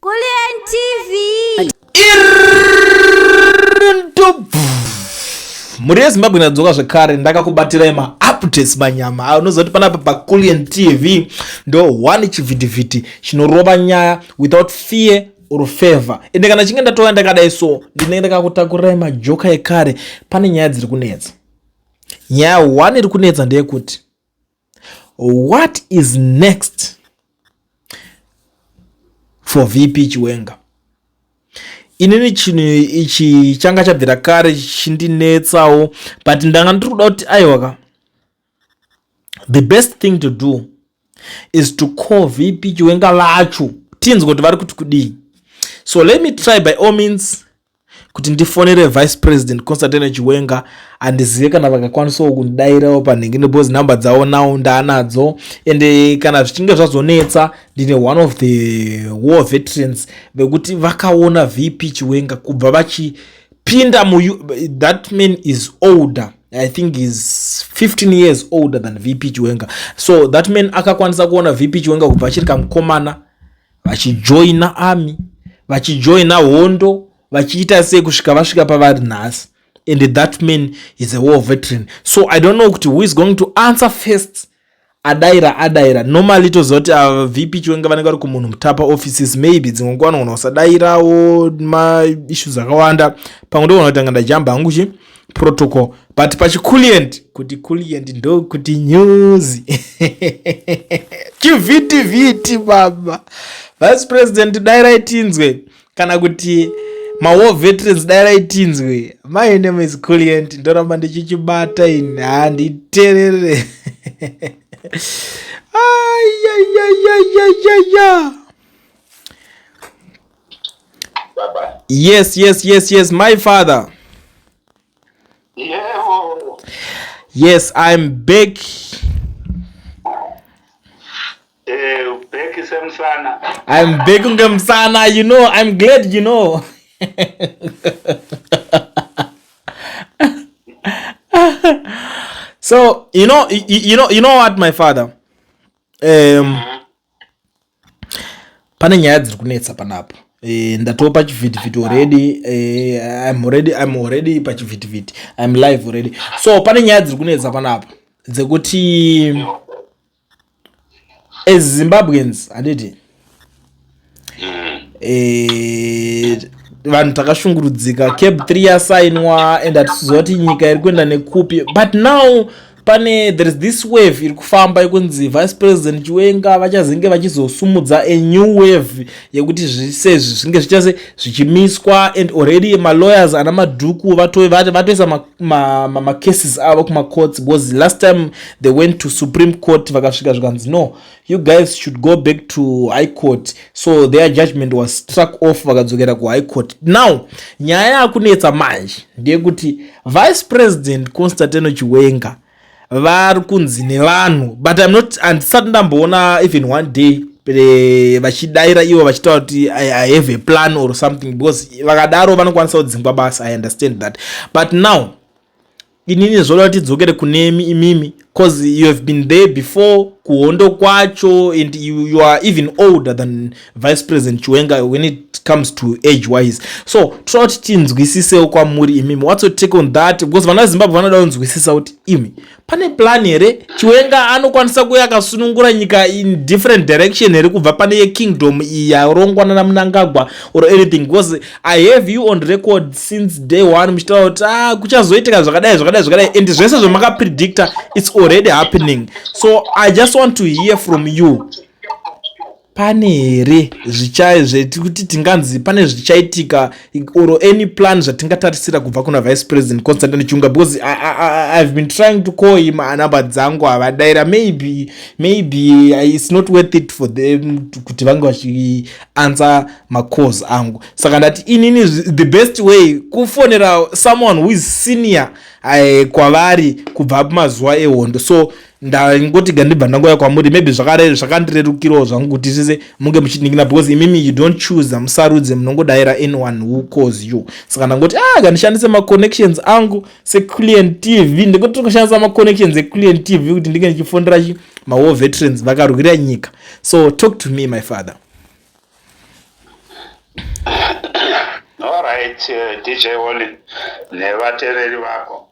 Kulian TV. Muri yeZimbabwe nadzoka zvekare ndakakubatira ma-updates manyama unozoti panapa paKulian TV ndo one chivhitivhiti chinorova nyaya without fear or favor. Ende kana chinge ndatova ndakadai so ndinenge ndakakutakurai majoka ekare. Pane nyaya dziri kunetsa. Nyaya one iri kunetsa ndeyekuti what is next for VP Chiwenga. Inini chinhu ichi changa chabvira kare chindinetsawo, but ndanga ndikuda kuti aiwaka, the best thing to do is to call VP Chiwenga vacho tinzwe kuti vari kuti kudii. So let me try by all means kuti ndifonere Vice President Constantine Chiwenga andizive kana vakakwanisawo kundairawo panhenge because nhamba dzavo nawo ndaanadzo, ende kana zvichinge zvazonetsa ndine one of the war veterans vekuti vakaona VP Chiwenga kubva vachipinda that man is older, I think is 15 years older than VP Chiwenga. So that man akakwanisa kuona VP Chiwenga kubva achiri kamukomana vachijoina army, vachijoina hondo, vachiita sei kusvika vasvika pavari nhasi, and that man is a war veteran. So I don't know who is going to answer first. Adaira normally tozoti VP Chiwenga vanenge vari kumunhu mutapa offices, maybe dzimwe nguva vanogona kusadairawo maissues akawanda, pamwe ndogona kutanga ndajamba hangu protocol, but pachikuliend kuti kuliend ndo kuti news chivhitivhiti baba. Vice President dairai tinzwe kana kuti war veterans dairai tinzwe. My name is Kulian, ndoramba ndichichibata ini handiterere. Baba. Yes, my father. Yeah. Yes, I'm back. Back Samsana. I'm back ungemsana, you know, I'm glad, you know. So, you know what, my father? Pane nyaya dziri kunetsa panapo. Ndatopa pachivhitivhiti already. I'm already pachivhitivhiti. I'm live already. So pane nyaya dziri kunetsa panapo dzekuti as Zimbabweans handiti vanhu takashungurudzika, Cape 3 yasainwa and hatizoti nyika iri kuenda nekupi, but now there is this wave iri kufamba yekunzi Vice President Chiwenga vachazenge vachizosumudza a new wave yekuti zvisezvi zvinge zvichase zvichimiswa, and already lawyers ana madhuku vatoisa cases avo courts, because last time they went to Supreme Court vakasvika zvikanzi no, you guys should go back to High Court, so their judgment was struck off vakadzokera ku High Court. Now nyaya yakunetsa manje ndeyekuti Vice President Constantine Chiwenga vari kunzi nevanhu, but handisati ndamboona even one day vachidaira ivo vachitaura kuti I have a plan or something, because vakadaro vanokwanisa kudzingwa basa, I understand that. But now inini zvoda kuti tidzokere kune imimi, because you have been there before kuhondo kwacho, and you are even older than Vice President Chiwenga when it comes to age wise. So toda kuti tinzwisisewo kwamuri imimi, what's your take on that? Because vana Zimbabwe vanoda kunzwisisa kuti imi pane plan here Chiwenga anokwanisa kuya akasunungura nyika in different direction here, kubva pane yekingdom yarongwana naMnangagwa or anything, because I have you on record since day one muchitaura kuti kuchazoitika zvakadai, and zvese zvamakapredicta it's already happening. So I just want to hear from you, pane here zvekuti tinganzi pane zvichaitika or any plan zvatingatarisira kubva kuna Vice President Constantine Chiwenga, because I've been trying to call him, anamba dzangu havadaira, maybe it's not worth it for them kuti vange vachiansa macalls angu. Saka ndati inini the best way kufonera someone who is senior kwavari kubva pamazuva ehondo. So ndangoti gandibva ndangoya kwamuri, maybe zvakandirerukirawo zvangu kuti zvese munge muchiningina, because imimi you don't choose, musarudze, munongodaira anyone who calls you. Saka ndangoti ngandishandise maconnections angu seKulian TV, ndikuti tokashandisa maconnections eKulian TV kuti ndinge ndichifondera war veterans vakarwira nyika. So talk to me, my father. right, DJ Oli nevatereri vako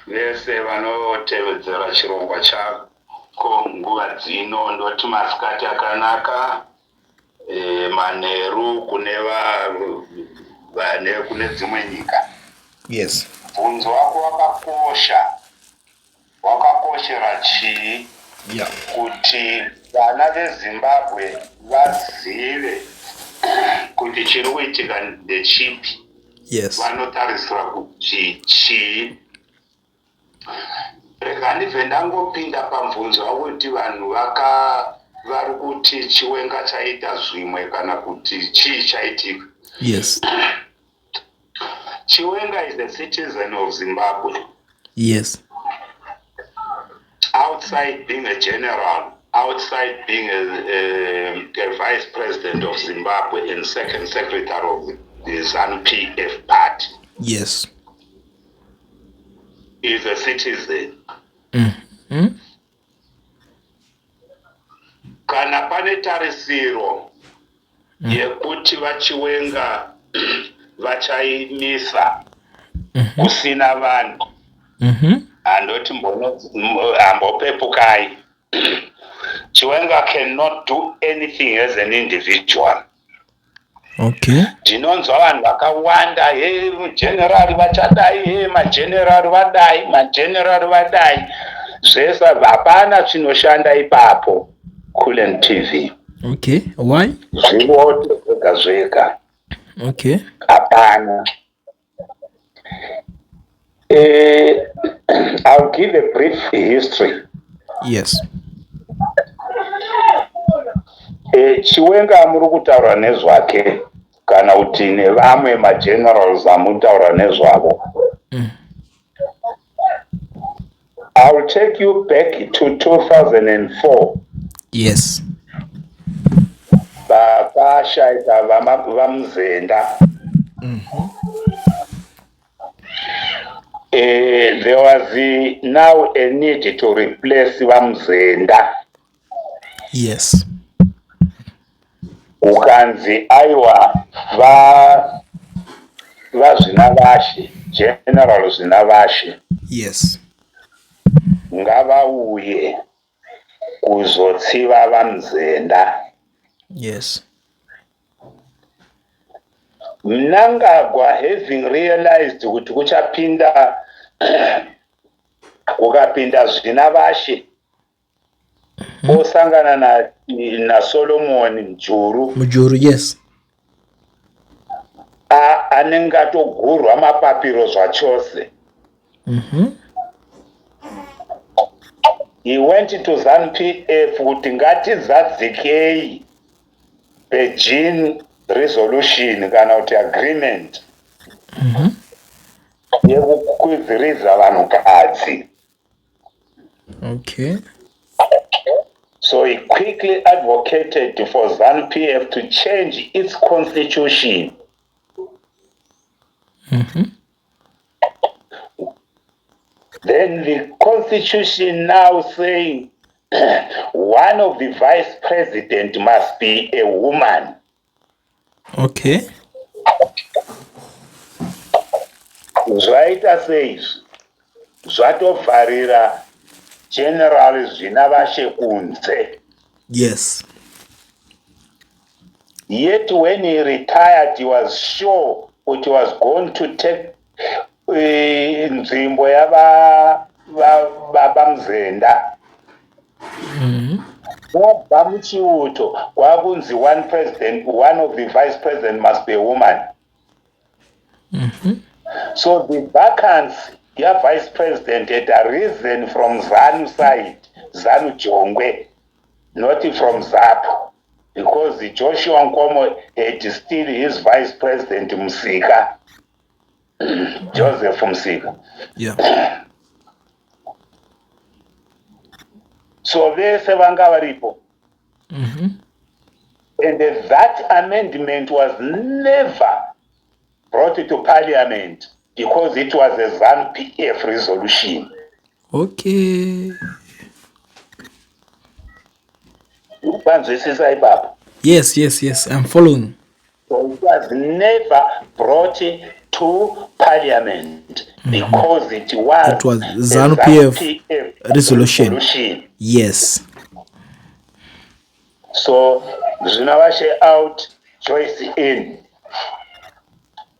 vese vanotevedzera chirongwa chako nguva dzino. Ndoti masikati akanaka, manheru kune dzimwe nyika. Yes. Bvunzo wako wakakoshera chii? Yeah. Kuti vana veZimbabwe vazive kuti chiri kuitika ndechipi. Yes. Vanotarisira kuti chii. Rega ndibve ndangopinda pamvunzo wako kuti vanhu vari kuti Chiwenga chaita zvimwe kana kuti chii chaitika. Yes. Chiwenga is a citizen of Zimbabwe. Yes. Outside being a general, outside being a vice president of Zimbabwe and second secretary of the ZANU-PF party. Yes. Is a citizen. Mm-hmm. Kana pane tarisiro yekuti vaChiwenga vachaimisa kusina vanhu, handoti hambopepukai. Chiwenga cannot do anything as an individual. Okay. Ndinonzwa vanhu vakawanda, general vachadai, magenerali vadai. Zvese hapana chinoshanda ipapo Kulen TV. Okay. Why? Zviroto zvega. Okay. Hapana. I'll give a brief history. Yes. Chiwenga muri kutaura nezvake kana kuti nevamwe magenerals amutaura nezvavo. I will take you back to 2004. Yes. Vakashaita vaMuzenda. There was now a need to replace vaMuzenda. Yes. Ukanzi aiwa vaZvinavashe, General Zvinavashe. Yes. Ngavauye kuzotsiva vaMuzenda. Yes. Mnangagwa, having realized kuti kukapinda Zvinavashe osangana na Solomon Mujuru. Yes. Anenge atogurwa mapapiro zvachose. He went to ZANU-PF kuti ngatizadzikei Beijing resolution kana kuti agreement yekukwidziridza vanhukadzi. Okay. So he quickly advocated for ZANU-PF to change its constitution. Then the constitution now saying one of the vice president must be a woman. Okay. Zvaita seizvi zvatovharira General Zvinavashe kunze. Yes. Yet when he retired, he was sure that he was going to take nzvimbo yavaMuzenda. Wabva muchiuto kwakunzi one of the vice president must be a woman. So the vacancy vice president had arisen from ZANU side, ZANU Jongwe, not from ZAPU, because the Joshua Nkomo had still his vice president Musika, Joseph Musika. Yeah. So vese vanga varipo. And that amendment was never brought to parliament because it was a ZANU-PF resolution. Okay. Upanzwisisa ipapo? Yes, I'm following. So it was never brought to parliament because it was It was a ZANU-PF resolution. resolution. Yes. So Zvinavashe out, Joyce in.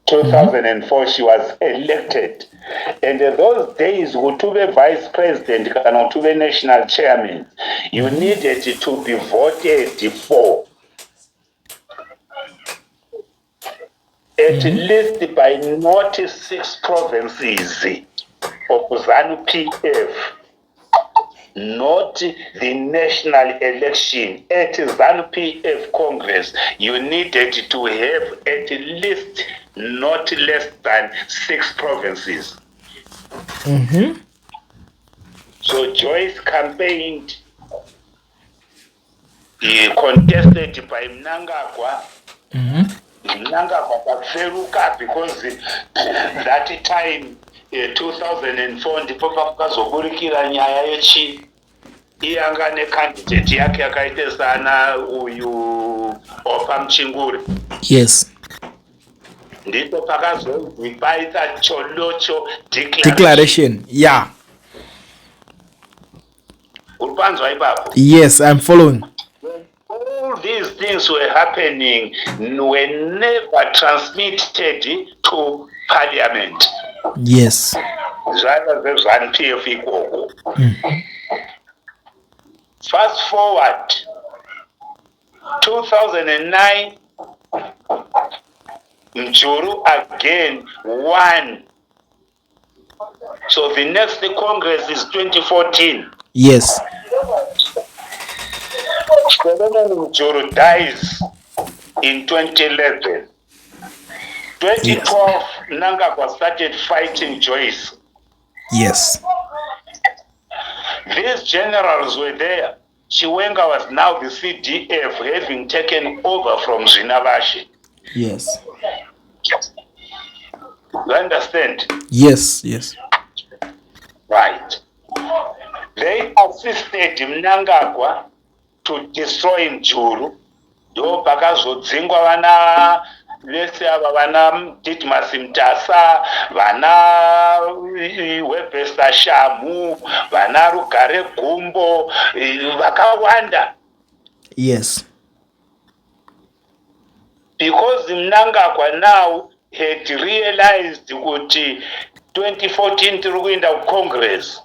2004 she was elected, and in those days to be vice president kana to be national chairman, you needed to be voted for at least by not 6 provinces of ZANU-PF, not the national election. At ZANU-PF Congress, you needed to have at least not less than 6 provinces. So Joyce campaigned, he contested by Mnangagwa. Mnangagwa kaferuka because that time 2004 ndipo pakazoburikira nyaya yechi iyanga necandidate yake yakaite sana uyu Opa Mchinguri. Yes. Ndipo pakazonzi paita cholocho Declaration. Yeah. Uripanzwa ipapo? Yes, I'm following. All these things were happening, were never transmitted to parliament. Yes. ZANU-PF ikoko. Fast forward, 2009, Mjuru again won. So the next Congress is 2014. Yes. Mjuru dies in 2011. 2012, yes. Mnangagwa started fighting Joyce. Yes. These generals were there. Chiwenga was now the CDF, having taken over from Zvinavashe. Yes. You understand? Yes, yes. Right. They assisted Mnangagwa to destroy Mjuru. Do pakazodzingwa vana vese ava vana Ditmas Mtasa, vana Webster Shamu, vana Rugare Gumbo, vakawanda. Yes. Because Mnangagwa now had realized that 2014 tiri kuenda Congress.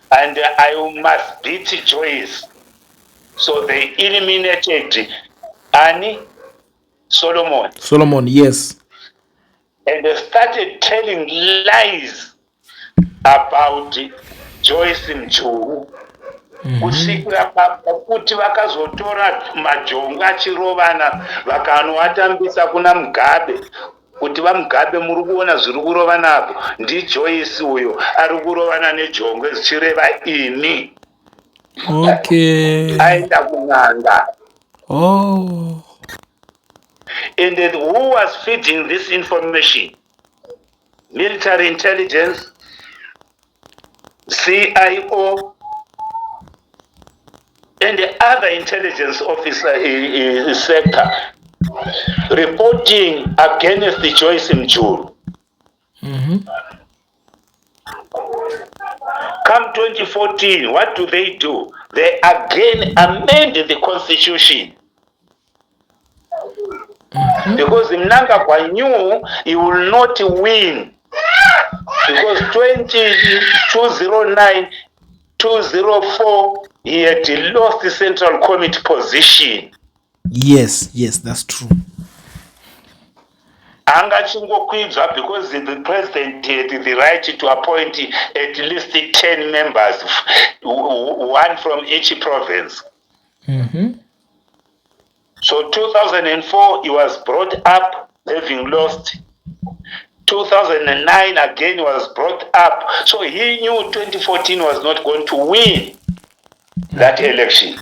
And I must beat Joyce. So they eliminated Annie Solomon, yes. and they started telling lies about Joyce Mjuru. Kusikira kuti vakazotora majongo achirovana vakanoatambisa kuna Mugabe kuti vaMugabe muri kuona zviri kurovana apo ndiJoyce uyo ari kurovana nejongwe zvichireva ini. Okay. Aenda kun'anga. Oh. And then who was feeding this information? Military intelligence, CIO, and the other intelligence officer sector reporting against the Joyce Mjuru. Come 2014, what do? They again amend the constitution. Because Mnangagwa knew he will not win. Because 2009, 2004, he had lost the Central Committee position. Yes, that's true. Angachingokwidza because the president had the right to appoint at least 10 members, one from each province. So 2004 he was brought up having lost. 2009 again was brought up. So he knew 2014 was not going to win that election.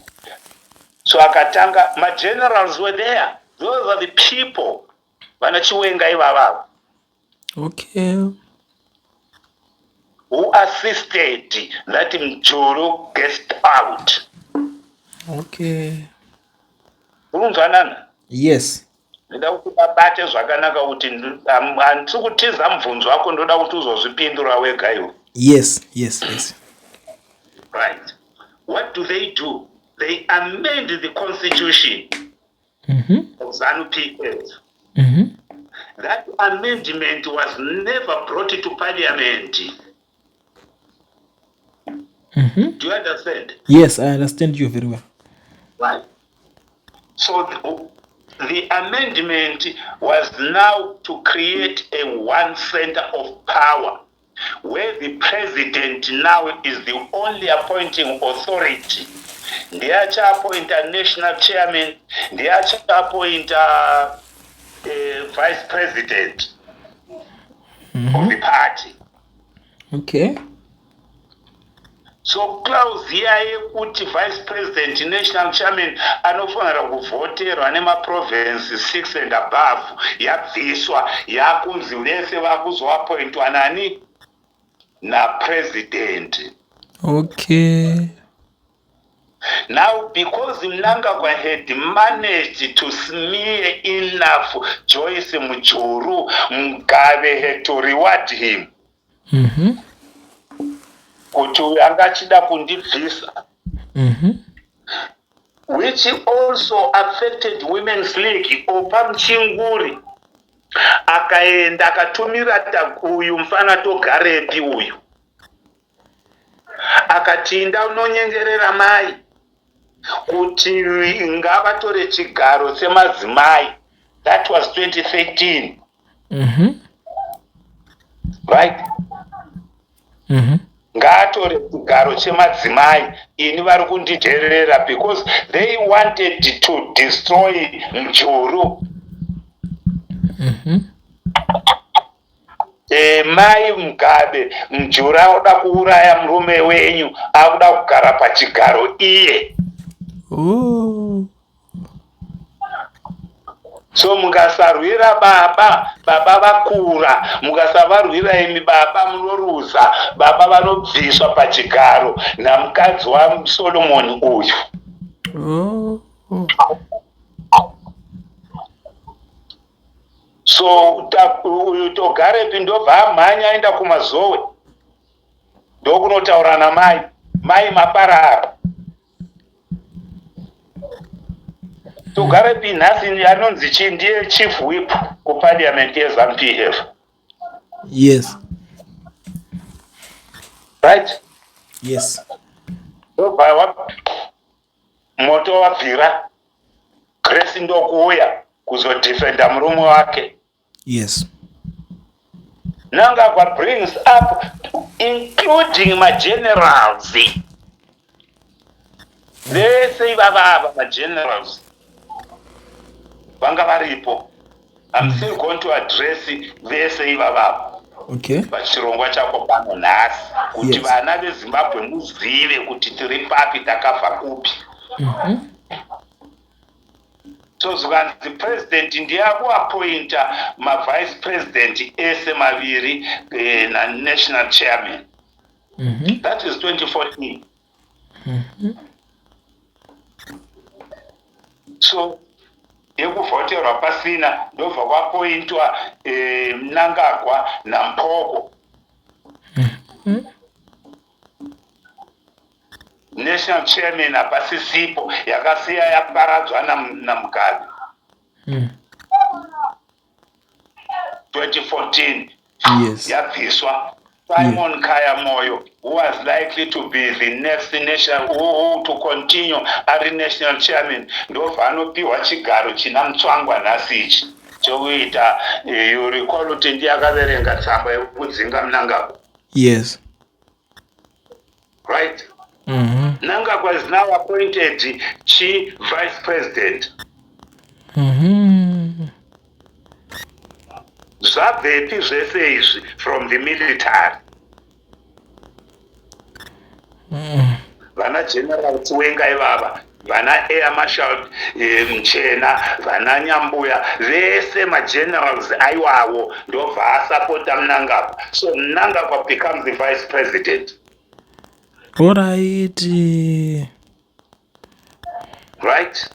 So akatanga, my generals were there. Those are the people. Okay. Who assisted that Mjuru gets out. Okay. Urunzwanana? Yes. Ndoda kuti babate zvakanaka kuti handisi kutiza mubvunzo wako, ndoda kuti uzozvipindura wega iwe. Yes, yes, yes. Right. What do? They amend the constitution of ZANU-PF. That amendment was never brought to parliament. Do you understand? Yes, I understand you very well. Right. So the amendment was now to create a one center of power where the president now is the only appointing authority. They are to appoint a national chairman, they are to appoint a vice president of the party. Okay. So clause here yekuti vice president national chairman anofanira kuvhoterwa nemaprovince 6 and above yabviswa, yakunzi vese vakuzoappointwa nani napresident. Okay. Now, because Mnangagwa had managed to smear enough Joyce Mujuru, Mugabe had to reward him. Kuti angachida kundibvisa. Which also affected Women's League. Opa Mchinguri akaenda akatumira uyu mfana Togarepi uyu. Akatinda unonyengerera mai kuti ngavatore chigaro semadzimai. That was 2013. Right? Ngaatore chigaro chemadzimai, ini vari kunditerera, because they wanted to destroy Mujuru. Mai Mugabe, Mujuru akuda kuuraya murume wenyu, akuda kugara pachigaro iye. So mungasarwira baba vakura, mukasavarwira imi baba munoruza, baba vanobviswa pachigaro namukadzi waSolomon uyu. So uyu Togarepi ndobva amhanya aenda kumazowe, ndokunotaura namai, mai maparara. Togarepi nhasi anonzi ndiye chief whip kuparliament yeZANU-PF. Yes. Right? Yes. Ndobva moto wabvira, Grace ndokuuya kuzodefenda murume wake. Yes. Mnangagwa brings up including generals. Vese ivava generals vanga varipo. I'm still going to address vese ivava. Okay. Pachirongwa chako pano nhasi kuti vana veZimbabwe muzive kuti tiri papi takafa kupi. So the president ndiye akuappointa vice president ese maviri na national chairman. That is 2014. So yekuvhoterwa pasina ndobva kwapointwa Mnangagwa naMpoko. National chairman apasisipo, yakasiya yaparadzwa naMugabe. 2014. Yes. Yabviswa. Simon Kaya Moyo, who was likely to be the next national, who to continue as national chairman, ndobva anopiwa chigaro china mutsvangwa nhasi ichi chokuita. You recall kuti ndiye akaverenga tsamba yekudzinga Mnangagwa. Yes. Right? Mnangagwa is now appointed chief vice president. Zvabvepi zvese izvi from the military. Vana general Twenga ivava, vana air marshal Mchena, vana Nyambuya, vese generals aiwawo ndobva asapota Mnangagwa. So Mnangagwa becomes the vice president. Alright. Right?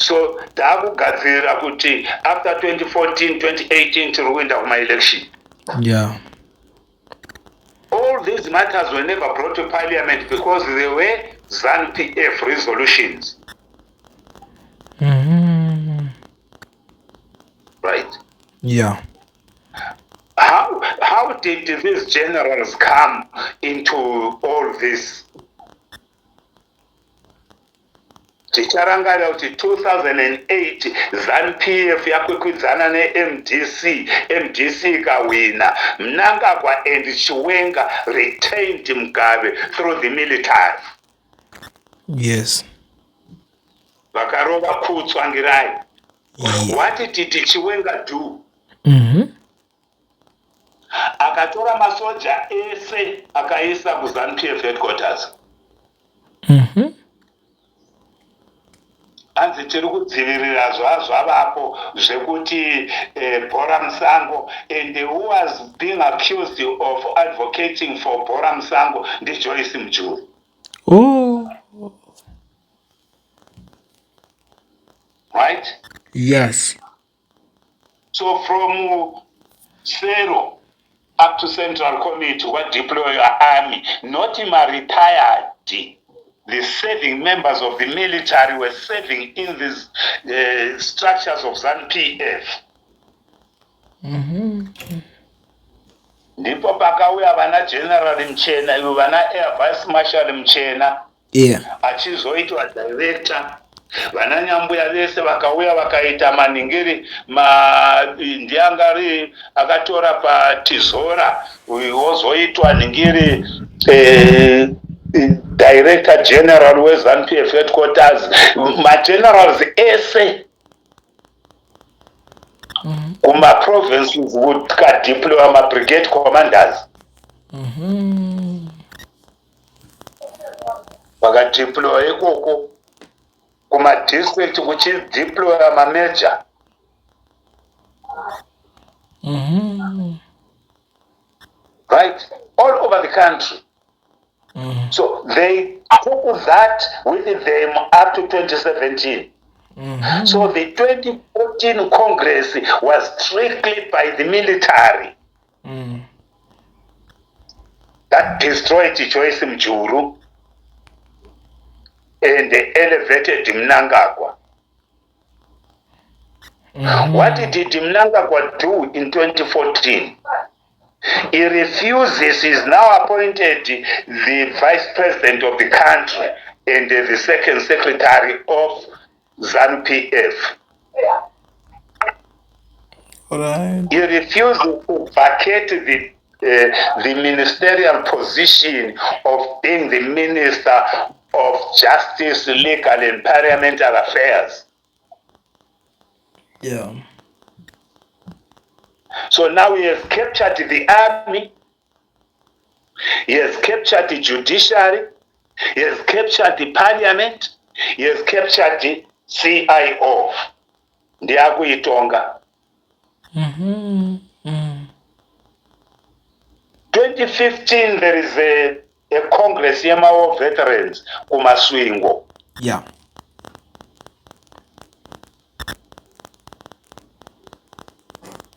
So takugadzira kuti after 2014 2018 tiri kuenda kuma-election. Yeah. All these matters were never brought to parliament because they were ZANU-PF resolutions. Right? Yeah. How did these generals come into all this? Ticharangarira kuti 2008 ZANU-PF yakwikwidzana ne-MDC ikawina. Mnangagwa and Chiwenga retained Mugabe through the military. Yes. Vakarova Kutsvangirai. What did Chiwenga do? Akatora masoja ese akaisa ku ZANU-PF headquarters. Anzi tiri kudzivirira zvavapo zvekuti Bhora Musango, and who was being accused of advocating for Bhora Musango ndi Joyce Mujuru. Oh. Right? Yes. So from Sero up to Central Committee, what deploy your army, not in my retired. The serving members of the military were serving in these structures of ZANU-PF. Ndipo pakauya vana General Mchena, ivo vana Air Vice Marshal Mchena, achizoitwa director. Vana Nyambuya vese vakauya vakaita maningiri ndiangari akatora paTizora wozoitwa ningiri Director General weZANU-PF headquarters. Ma-generals ese kuma provinces vakadeploya ma-brigade commanders. Vakadeploya ikoko kuma-district kuchideploya ma-major. Right? All over the country. So they took that with them up to 2017. So the 2014 Congress was strictly by the military that destroyed Joyce Mujuru and elevated Mnangagwa. What did Mnangagwa do in 2014? He refuses, he is now appointed the vice president of the country and the second secretary of ZANU-PF. Right. He refused to vacate the ministerial position of being the Minister of Justice, Legal and Parliamentary Affairs. Yeah. So now he has captured the army, he has captured the judiciary, he has captured the parliament, he has captured the CIO. Ndiakuitonga. 2015 there is a Congress of veterans kumaswingo. Yeah.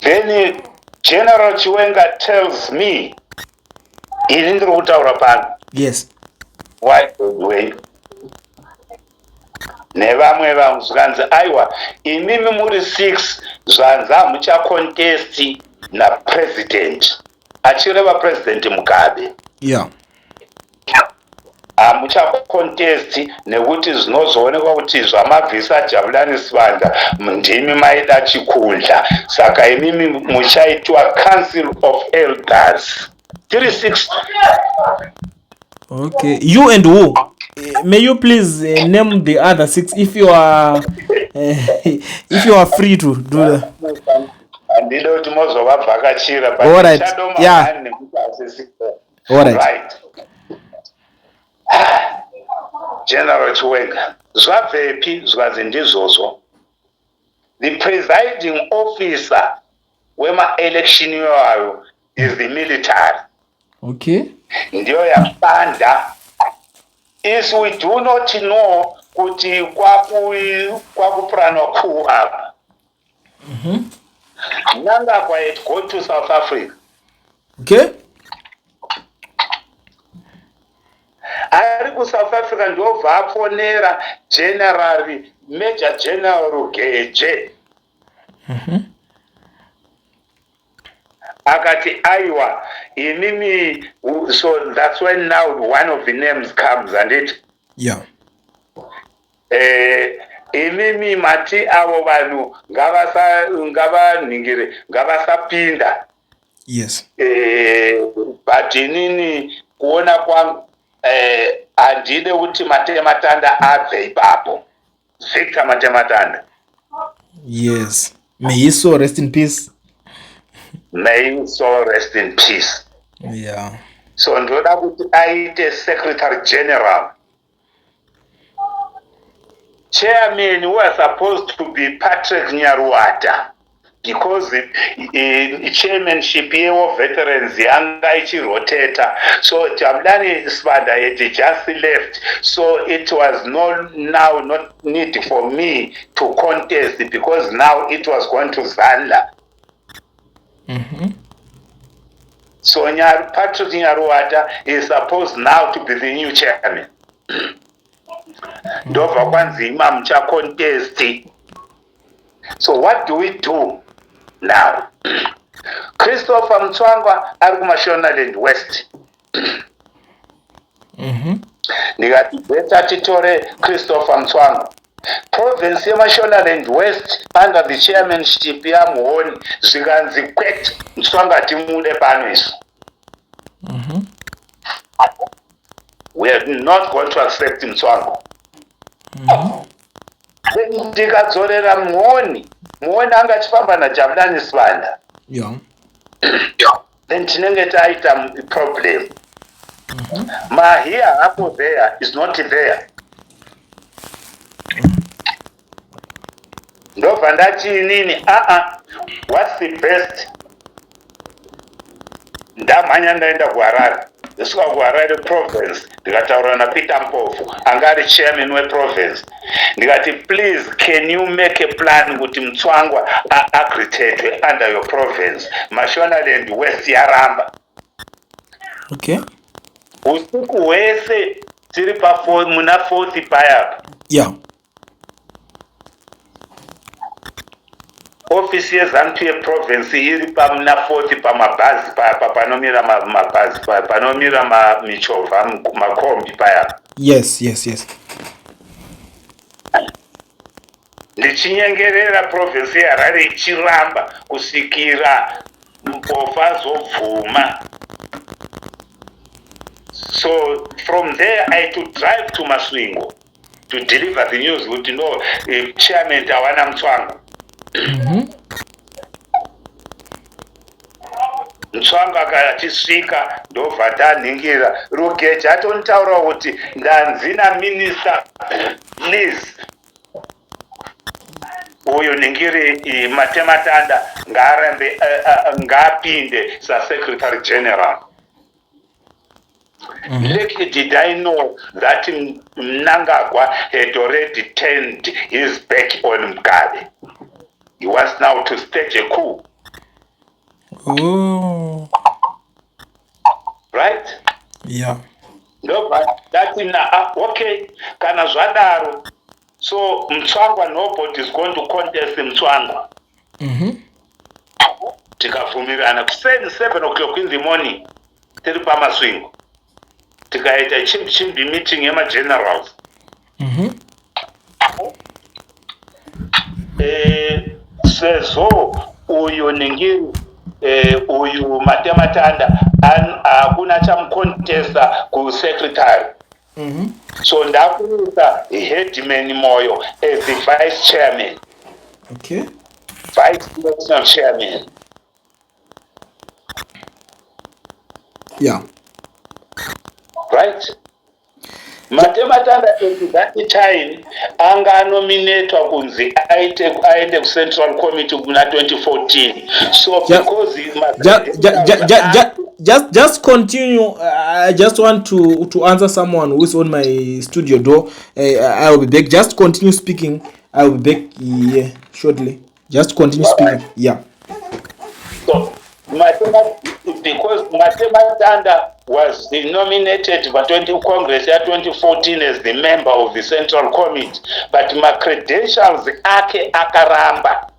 Then General Chiwenga tells me, yes. Why way? Nevamwe vanzvanzi aiwa imimi muri 6 zvanza mucha contest na president. Achireva president Mugabe. Yeah. Mucha contest nekuti zvinozoonekwa kuti zvamabvisa Jabulani Sibanda ndimi maida chikundla. Saka imimi muchaitwa Council of Elders. 36. Okay. You and who? May you please name the other 6 if you are free to do that. All right. Yeah. All right. Right. General Chiwenga, zvavepi zvazindizvozvo. The presiding officer wema-election iwayo is the military. Okay. Ndiyo yapanda. If we do not know kuti kwakupuranwa coup apa. Mnangagwa had go to South Africa. Okay. Ari kuSouth Africa ndobva afonera Major General Rugeje. Akati aiwa inini, so that's when now one of the names comes and it. Yeah. Inini mati avo vanhu ngavasapinda. Yes. But inini kuona kwangu handide kuti Matematanda abve ipapo. Victor Matematanda. Yes. May he so rest in peace. May he so rest in peace. Yeah. So ndoda kuti aite Secretary General. Chairman was supposed to be Patrick Nyaruata, because chairmanship of veterans yanga ichiroteta. So Jamlani Sibanda had just left. So it was not need for me to contest, because now it was going to Zandla. So Patrick Nyaruata is supposed now to be the new chairman. Ndova kwanzima mcha contest. So what do we do now? Christopher Mtswangwa ari kuMashonaland West. Ndikati beta titore Christopher Mtswangwa. Province yeMashonaland West under the chairmanship yaMuhoni zvikanzi kwete Mtswangwa timude pano isu. We are not going to accept Mtswangwa. Ndikadzorera Muhoni angachifamba naJabulani Sibanda. Yeah. Then tinenge taita problem. Here hapo there is not there. Ndobva ndati nini, what's the best? Ndamhanya ndaenda kuHarare. Ndisvika kuHarare province, ndikataura naPeter Mpofu, anga ari chairman weprovince. Ndikati, please, can you make a plan kuti Mtswangwa aagritetwe under your province? Mashonaland West yaramba. Okay. Usiku hwese tiri muna 4th payapa. Yeah. Office yeZANU-PF province iri pamuna 4th pamabhazi payapa panomira mabhazi panomira michovha makombi payapa. Yes. Ndichinyengerera province yeHarare ichiramba kusikira Mpofu azobvuma. So from there I had to drive to Masvingo to deliver the news kuti no, chairman tawana Mtswangwa. Mtswangwa akatisvika ndobva taningira Rugeje atonitaura kuti ndanzina minister, please uyu ningiri Matematanda ngaarambe ngaapinde saSecretary General. Little did I know that Mnangagwa had already turned his back on Mugabe. He wants now to stage a coup. Oh. Right? Yeah. No, but that's okay. Kana zvadaro. So Mtswangwa, nobody is going to contest Mtswangwa. Tikavumirana kuseni 7 o'clock in the morning. Tiri paMasvingo. Tikaita chimbi meeting yemagenerals. Sezo uyu ningiri uyu Matematanda hakuna chamukontesta kuSecretary. So ndakuisa Headman Moyo as the vice chairman. Okay. Vice national chairman. Yeah. Right? Matematanda at that time anga nominatwa kunzi aende ku Central Committee kuna 2014. So because just continue. I just want to answer someone who's on my studio door. I will be back. Just continue speaking. I will be back shortly. Just continue speaking. Yeah. So, because Matema Tanda was nominated for Congress year 2014 as the member of the Central Committee, but my credentials ake akaramba.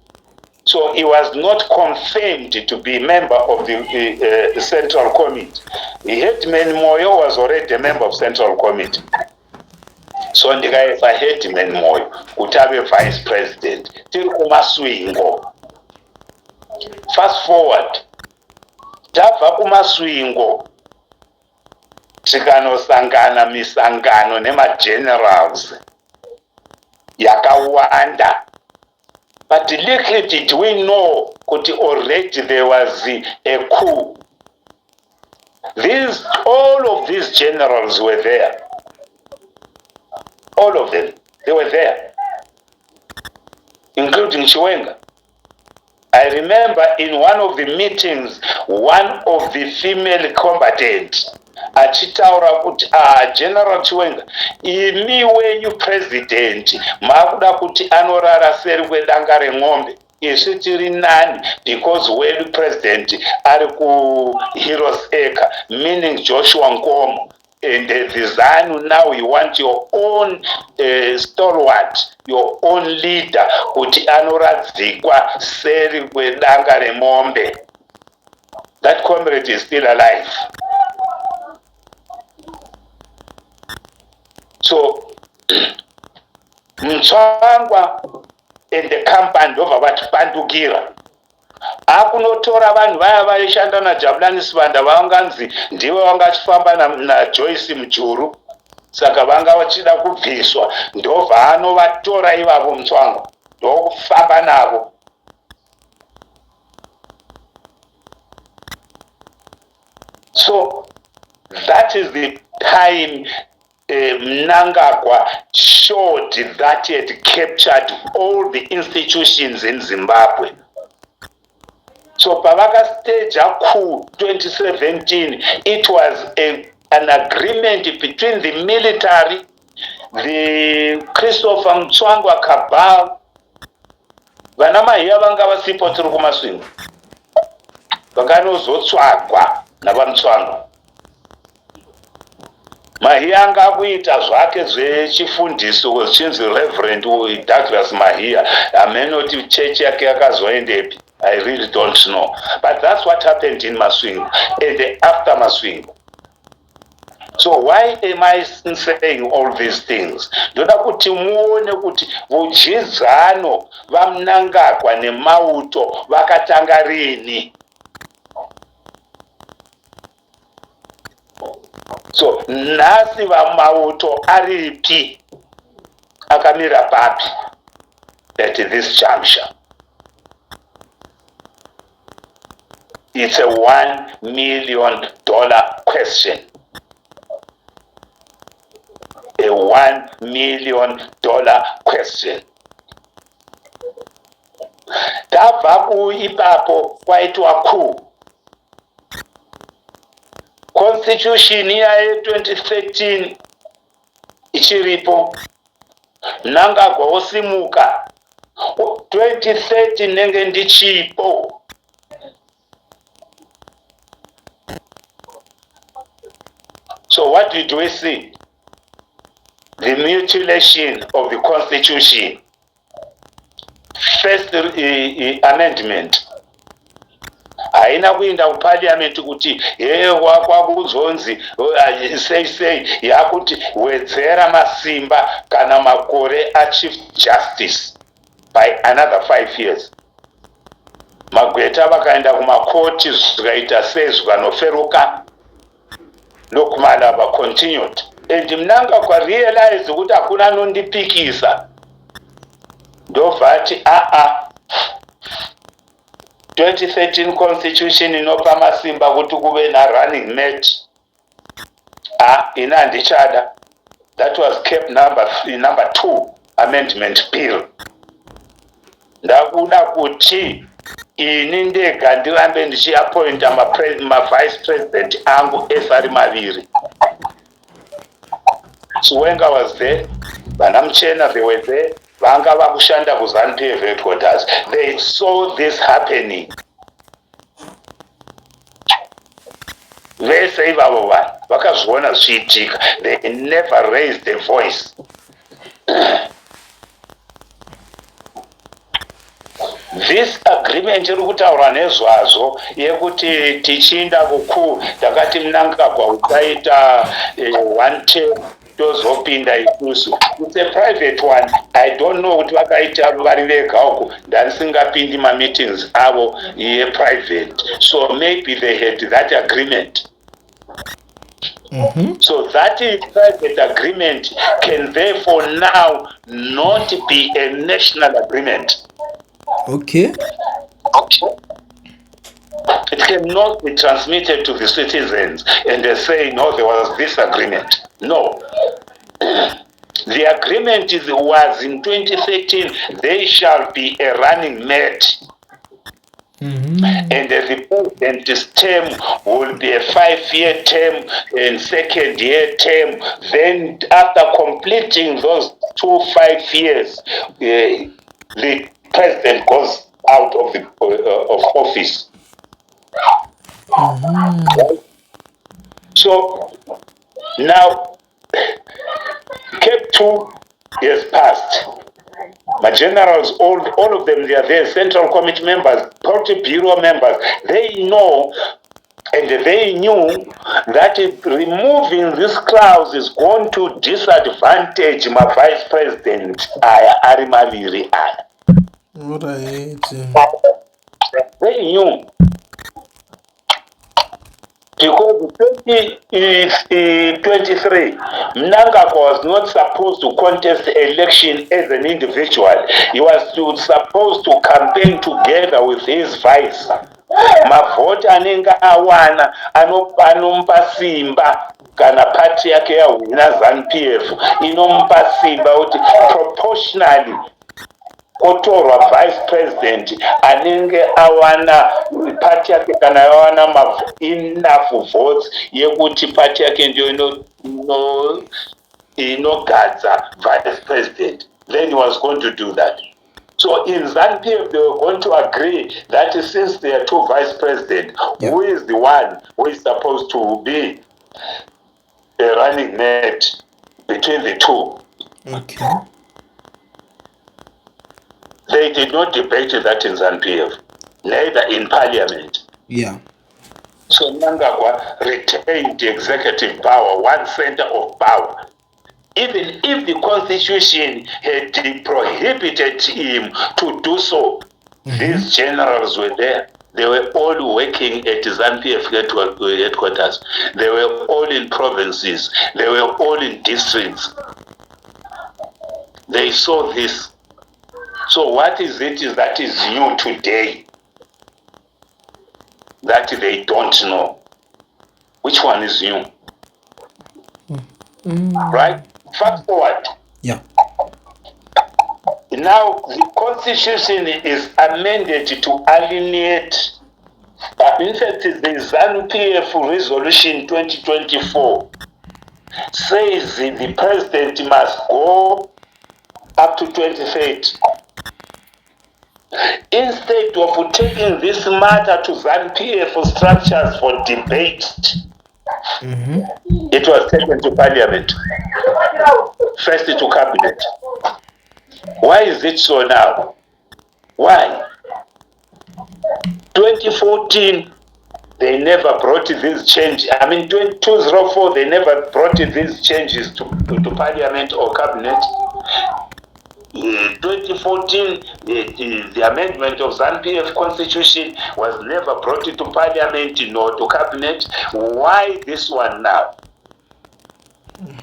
So he was not confirmed to be member of the Central Committee. Hetman Moyo was already a member of Central Committee. So ndikaisa Hetman Moyo kuti ave vice president. Tiri kumaswingo. Fast forward. Tabva kumaswingo. Tikanosangana misangano nema-generals yakawanda. But little did we know that already there was a coup. All of these generals were there. All of them, they were there, including Chiwenga. I remember in one of the meetings, one of the female combatants, achitaura kuti General Chiwenga, imi wenyu president makuda kuti anorara seri kwedanga remombe, isu tiri nani because wedu president ari ku Heroes Acre, meaning Joshua Nkomo. And the ZANU now you want your own stalwart, your own leader kuti anoradzikwa seri kwedanga remombe. That comrade is still alive. So, Mtswangwa and the company ndobva vatipandukira. Akunotora vanhu vaya vaishanda naJabulani Sibanda vanganzi ndivo vangachifamba naJoyce Mujuru. Saka vanga vachida kubviswa. Ndobva anovatora ivavo Mtswangwa. Ndokufamba navo. So, that is the time Mnangagwa showed that he had captured all the institutions in Zimbabwe. So Pavaka stage coup 2017, it was an agreement between the military, the Christopher Mtswangwa cabal, vanamahia vanga vasipo tiri kumaswingo. Vakanozotsvagwa navaMtswangwa. Mahia anga kuita zvake zvechifundiso chinzi Reverend Douglas Mahia. Amenoti church yake yakazoendepi. I really don't know. But that's what happened in Maswingo and after Maswingo. So why am I saying all these things? Ndoda kuti muone kuti vujizano vaMnangagwa neMauto vakatanga rini. So nasi vaMauto aripi akamira papi at this juncture. It's a $1 million question. A $1 million question. Tabva ipapo kwaitwa coup. Constitution ya 2013 ichiripo. Mnangagwa osimuka. 2013 nenge ndichipo. So what did we see? The mutilation of the Constitution. First amendment. Haina kuinda kuparliament kuti kwakuzonzi sei yakuti wedzera masimba kana makore achief justice by another 5 years. Magweta vakaenda kumakoti zvikaita sei zvikanoferuka. Lokumalava continued. And Mnangagwa realized kuti hakuna nondipikisa. Ndovati 2013 constitution inopa masimba kuti kuve na running mate. Ina ndichada. That was kept number 2 amendment bill. Ndakuda kuti ini ndega ndirambe ndichiappointa ma-vice president angu esari maviri. Chiwenga was there, vana Muchena they were there, vanga vakushanda kuZANU-PF headquarters. They saw this happening. Vese ivavo vanhu vakazviona zvichiitika. They never raised a voice. This agreement iri kutaura nezvazvo yekuti tichinda kukuu takati Mnangagwa uchaita one term tozopinda isusu. It's a private one. I don't know kuti vakaita vari vega uko, ndanisingapindi ma-meetings avo ye-private. So maybe they had that agreement. So that private agreement can therefore now not be a national agreement. Okay. It cannot be transmitted to the citizens and they say, no, there was this agreement. No. The agreement was in 2013, they shall be a running mate. And the president's term will be a 5-year term and second-year term. Then after completing those 2 5 years, the president goes out of office. So now Cape 2 has passed. My generals, all of them, they are there, Central Committee members, Party Bureau members, they know and they knew that removing this clause is going to disadvantage my vice president, Arimaviri. Right. They knew. Because 2023, Mnangagwa was not supposed to contest the election as an individual. He was supposed to campaign together with his vice. Mavhoti anenge awana anomupa simba kana pati yake yahwina ZANU-PF inomupa simba kuti proportionally kotorwa vice president anenge awana pati yake kana yawana enough votes yekuti pati yake ndio inogadza vice president. Then he was going to do that. So in ZANU-PF they were going to agree that since there are 2 vice presidents, who is the one who is supposed to be a running mate between the 2? Okay. They did not debate that in ZANU-PF, neither in parliament. Yeah. So Mnangagwa retained the executive power, one center of power. Even if the constitution had prohibited him to do so, these generals were there. They were all working at ZANU-PF headquarters. They were all in provinces. They were all in districts. They saw this. So what is that is new today that they don't know? Which one is new? Right? Fast forward. Yeah. Now the constitution is amended to alienate. In fact, the ZANU-PF resolution 2024 says the president must go up to 2030. Instead of taking this matter to ZANU-PF structures for debate, it was taken to parliament, first to cabinet. Why is it so now? Why? 2014, they never brought these changes. I mean, 2004, they never brought these changes to parliament or cabinet. 2014, the amendment of ZANU-PF constitution was never brought to parliament nor to cabinet. Why this one now?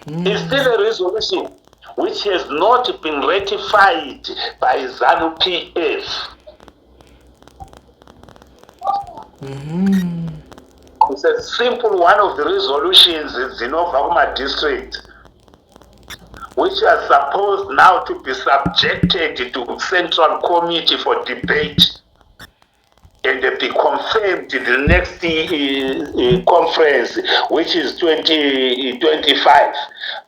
It's still a resolution which has not been ratified by ZANU-PF. It's a simple one of the resolutions in Zinovakuma district, which are supposed now to be subjected to Central Committee for debate. and be confirmed the next conference, which is 2025.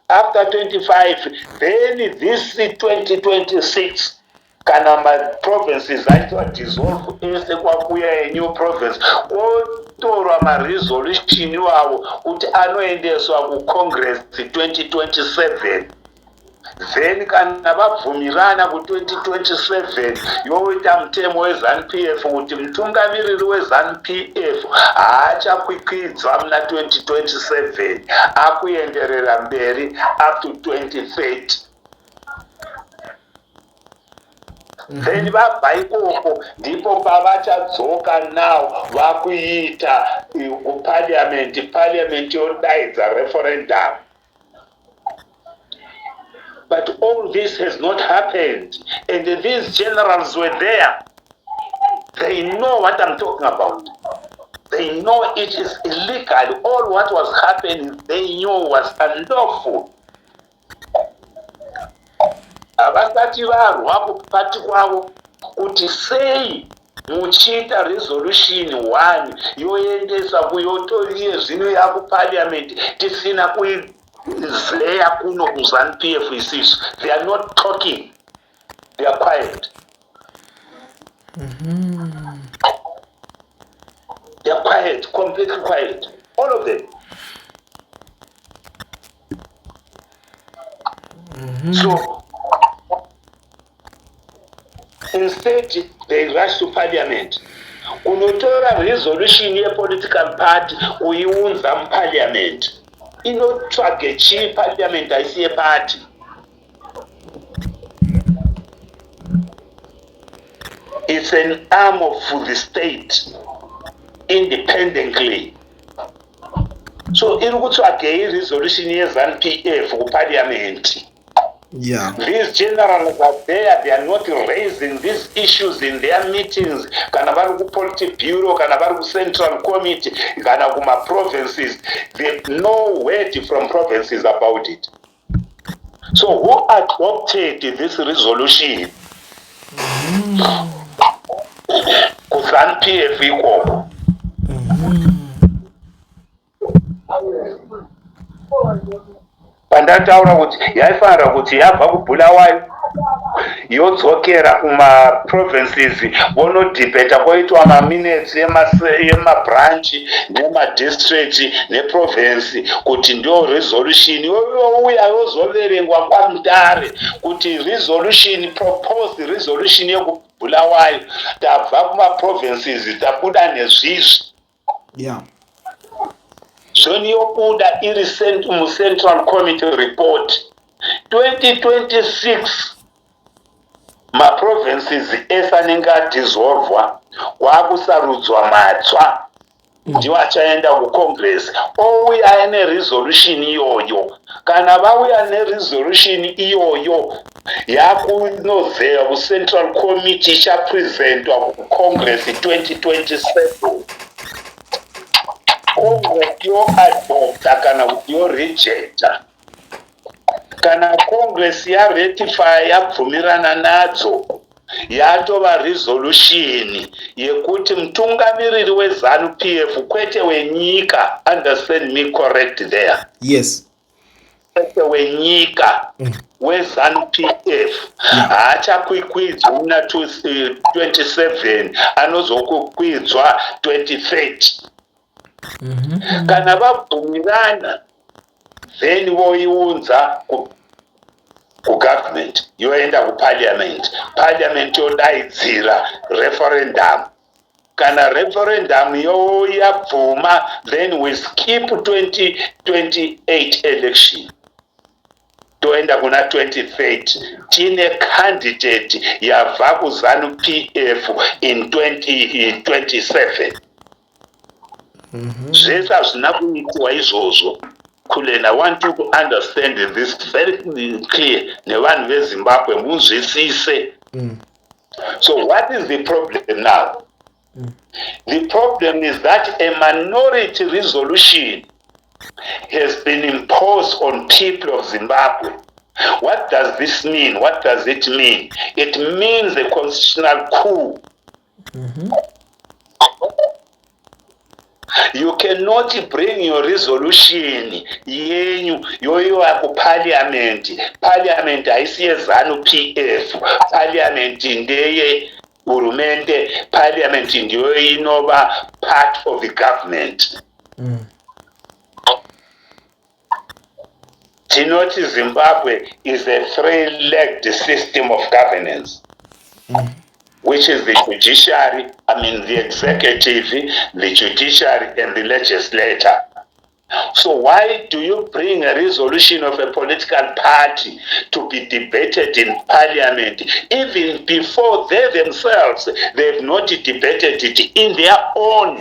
After 25, then this 2026, kana ma-provinces aitwa dissolve ese kwakuya a-new province, otorwa ma-resolution iwawo kuti anoendeswa ku-congress 2027. Then kana vabvumirana ku-2027 yoita mutemo weZANU-PF kuti mutungamiriri weZANU-PF haachakwikwidzwa muna 2027 akuenderera mberi up to 2030. Then vabva ikoko ndipo pavachadzoka now vakuita parliament yodaidza referendum. But all this has not happened, and these generals were there. They know what I'm talking about. They know it is illegal. All what was happening, they knew was unlawful. Avasati varwa kupati kwavo kuti sei muchiita resolution 1 yoendesa kuyotoriye zvino yakuparliament tisina kuizeya kuno kuZANU-PF isisu. They are not talking. They are quiet. They are quiet, completely quiet. All of them. So, instead, they rush to parliament. Unotora resolution ye political party uiunza parliament. Inotsvage chi parliament aisiye party. It's an arm of the state independently. So iri kutsvage resolution ye ZANU-PF ku parliament. Yeah. These generals are there, they are not raising these issues in their meetings. Kana vari ku Politburo, kana vari ku Central Committee, kana kuma provinces. They have no word from provinces about it. So who adopted this resolution? Ku ZANU-PF ikoko. Pandataura kuti yaifanira kuti yabva kuBulawayo yodzokera kuma provinces vonodhibheta koitwa maminutes yemabranch nemadistrict neprovince kuti ndio resolution youya yozoverengwa kwaMutare kuti resolution proposed resolution yekuBulawayo tabva kumaprovinces tabuda nezvizvi. Yeah. Zvoni yobuda iri Central Committee report 2026 ma-provinces esanenge adissolvwa wakusarudzwa matsva ndiwo achaenda kuCongress ouya neresolution iyoyo. Kana vauya neresolution iyoyo yakunozeya kuCentral Committee ichapresentwa kuCongress 2027. Congress yo adopta kana kuti yo rejecta. Kana Congress ya ratify yabvumirana nadzo yatova resolution yekuti mutungamiriri weZANU-PF kwete wenyika, understand me correct there. Yes. Kwete wenyika weZANU-PF haachakwikwidzi muna 27 anozokwikwidza 2030. Kana vabvumirana then voiunza kugovernment yoenda kuparliament. Parliament yodaidzira referendum. Kana referendum yoyabvuma then we skip 2028 election toenda kuna 2030 tine candidate yabva kuZANU-PF in 2027. Zvese hazvina kuitwa izvozvo. Kulena, I want you to understand this very clear. Nevanhu veZimbabwe munzwisise. So what is the problem now? The problem is that a minority resolution has been imposed on people of Zimbabwe. What does this mean? What does it mean? It means a constitutional coup. You cannot bring your resolution yenyu yoyiwa kuparliament. Parliament haisiye ZANU PF. Parliament ndeye hurumende. Parliament ndiyo inova part of the government. Tinoti Zimbabwe is a three-legged system of governance. Which is the judiciary, the executive, the judiciary, and the legislature. So why do you bring a resolution of a political party to be debated in parliament, even before they themselves, they've not debated it in their own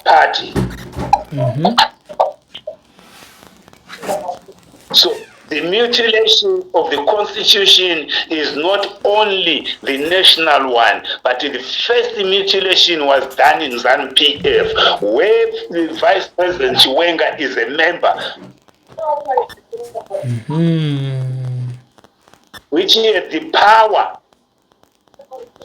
party? So the mutilation of the constitution is not only the national one, but the first mutilation was done in ZANU-PF, where the Vice President Chiwenga is a member, which he had the power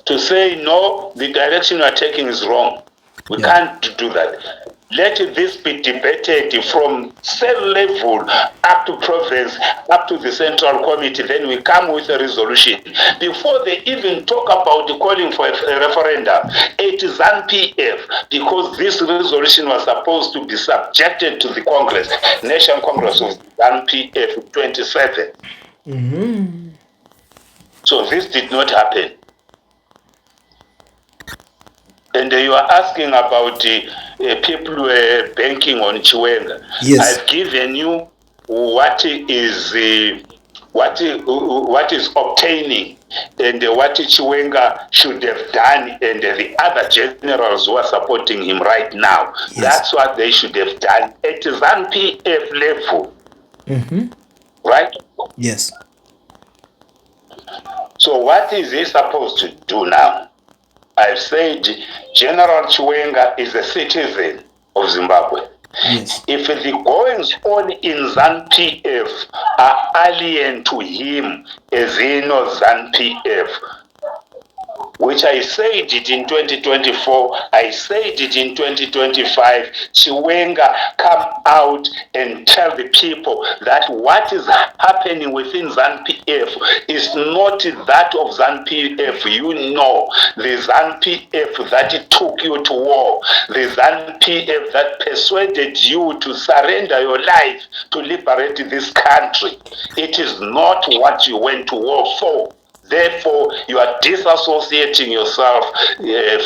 to say, no, the direction you are taking is wrong. We can't do that. Let this be debated from cell level up to province, up to the central committee. Then we come with a resolution. Before they even talk about calling for a referendum, it is ZANU-PF, because this resolution was supposed to be subjected to the Congress, National Congress of ZANU-PF 27. So this did not happen. And you are asking about people who are banking on Chiwenga. Yes. I've given you what is obtaining and what Chiwenga should have done, and the other generals who are supporting him right now. Yes. That's what they should have done at ZANU-PF level. Right? Yes. So what is he supposed to do now? I've said General Chiwenga is a citizen of Zimbabwe. Yes. If the goings on in ZANU-PF are alien to him as he knows ZANU-PF, which I said it in 2024, I said it in 2025, Chiwenga come out and tell the people that what is happening within ZANU-PF is not that of ZANU-PF. You know, the ZANU-PF that took you to war, the ZANU-PF that persuaded you to surrender your life to liberate this country. It is not what you went to war for. Therefore, you are disassociating yourself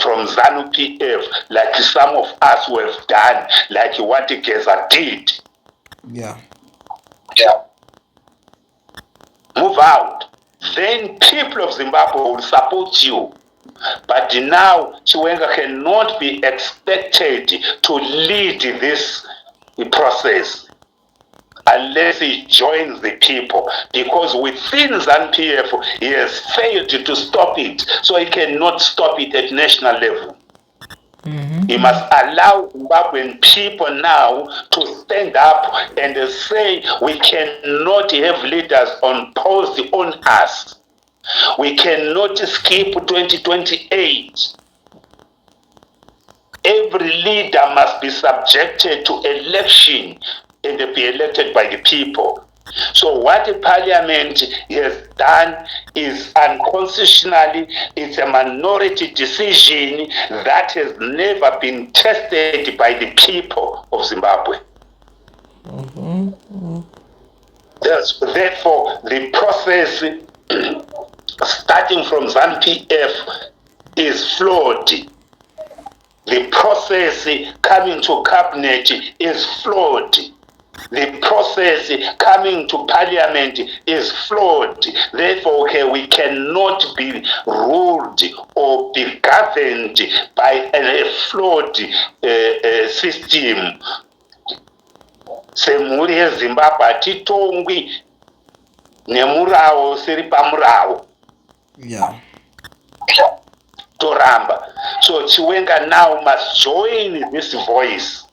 from ZANU-PF, like some of us who have done, like what Geza did. Yeah. Move out. Then people of Zimbabwe will support you. But now, Chiwenga cannot be expected to lead this process unless he joins the people, because within ZANU-PF he has failed to stop it, so he cannot stop it at national level. He must allow Zimbabwean people now to stand up and say, we cannot have leaders imposed on us. We cannot skip 2028. Every leader must be subjected to election and be elected by the people. So what the parliament has done is unconstitutionally, it's a minority decision that has never been tested by the people of Zimbabwe. Therefore, the process starting from ZANU-PF is flawed. The process coming to cabinet is flawed. The process coming to parliament is flawed. Therefore, we cannot be ruled or be governed by a flawed system. Semhuri yeZimbabwe hatitongwi nemurawo siri pamurawo. Yeah. Toramba. So Chiwenga now must join this voice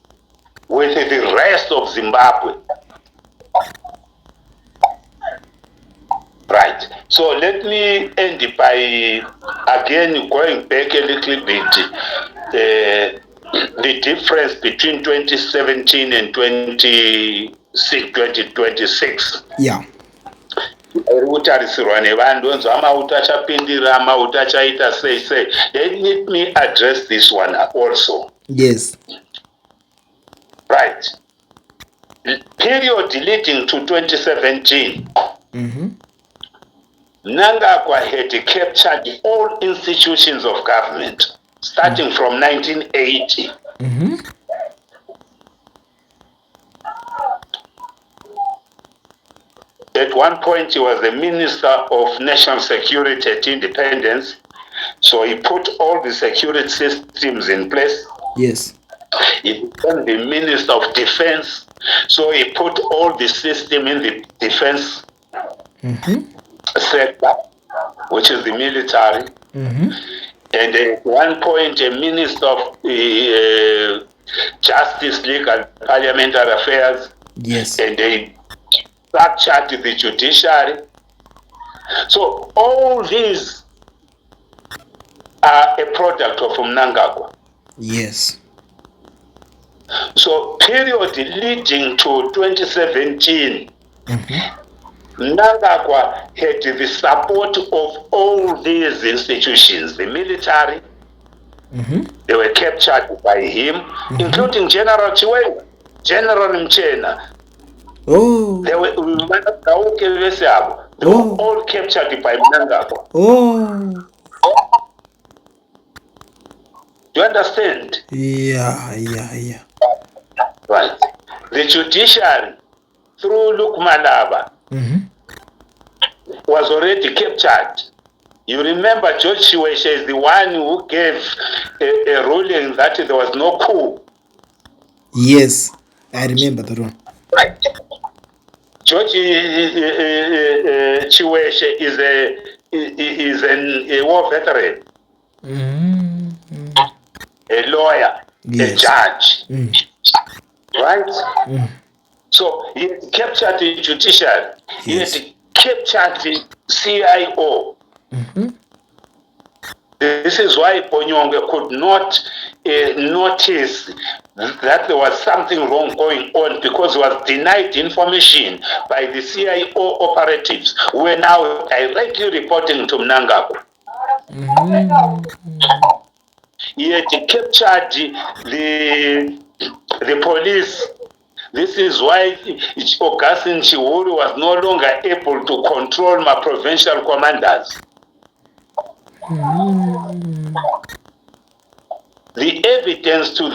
with the rest of Zimbabwe. Right. So let me end by again going back a little bit the difference between 2017 and 2026. Yeah. Iri kutarisirwa nevanhu onzwa mauto achapindira, mauto achaita sei. Let me address this one also. Yes. Right. Period leading to 2017. Mnangagwa had captured all institutions of government starting from 1980. At one point, he was the Minister of National Security at Independence. So he put all the security systems in place. Yes. He became the Minister of Defense. So he put all the system in the defense sector, which is the military. And at one point, a Minister of Justice, Legal, Parliamentary Affairs. Yes. And they structured the judiciary. So all these are a product of Mnangagwa. Yes. So period leading to 2017, Mnangagwa had the support of all these institutions, the military. They were captured by him, including General Chiwenga, General Mchena. Oh. They were all captured by Mnangagwa. Oh. Do you understand? Yeah. Right. The judiciary, through Luke Malaba, was already captured. You remember George Chiweshe is the one who gave a ruling that there was no coup. Yes, I remember that one. Right. George Chiweshe is a war veteran, a lawyer, a judge. Right? So he had captured the judiciary. He had captured the CIO. This is why Ponyonge could not notice that there was something wrong going on, because he was denied information by the CIO operatives who were now directly reporting to Mnangagwa. He had captured the police. This is why Augustine Chiwuru was no longer able to control my provincial commanders. The evidence to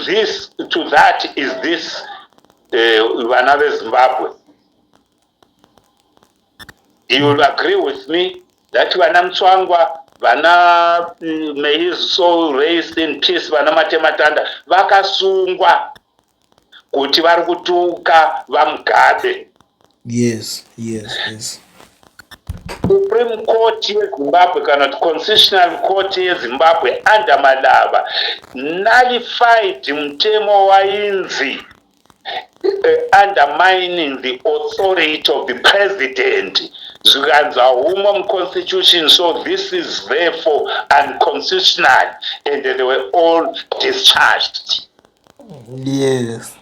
that is this Vanabe Zimbabwe. You will agree with me that Vana Mtswangwa, Vana, may his soul rest in peace, Vana Matematanda, vakasungwa kuti vari kutuka vamugabe. Yes. Supreme Court yeZimbabwe kana Constitutional Court yeZimbabwe under Malaba nullified mtemo wainzi undermining the authority of the president. Zvikanzi haumo constitution, so this is therefore unconstitutional, and they were all discharged. Yes.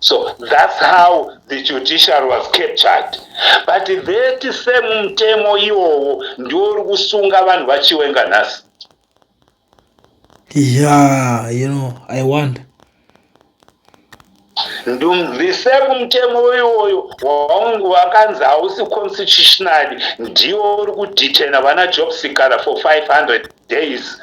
So that's how the judiciary was captured. But that same mtemo iwowo ndio uri kusunga vanhu vaChiwenga nhasi. Yeah, I wonder. The same mtemo iwoyo wakanzi hausi constitutional ndio uri kudetaina vana Job Sikara for 500 days.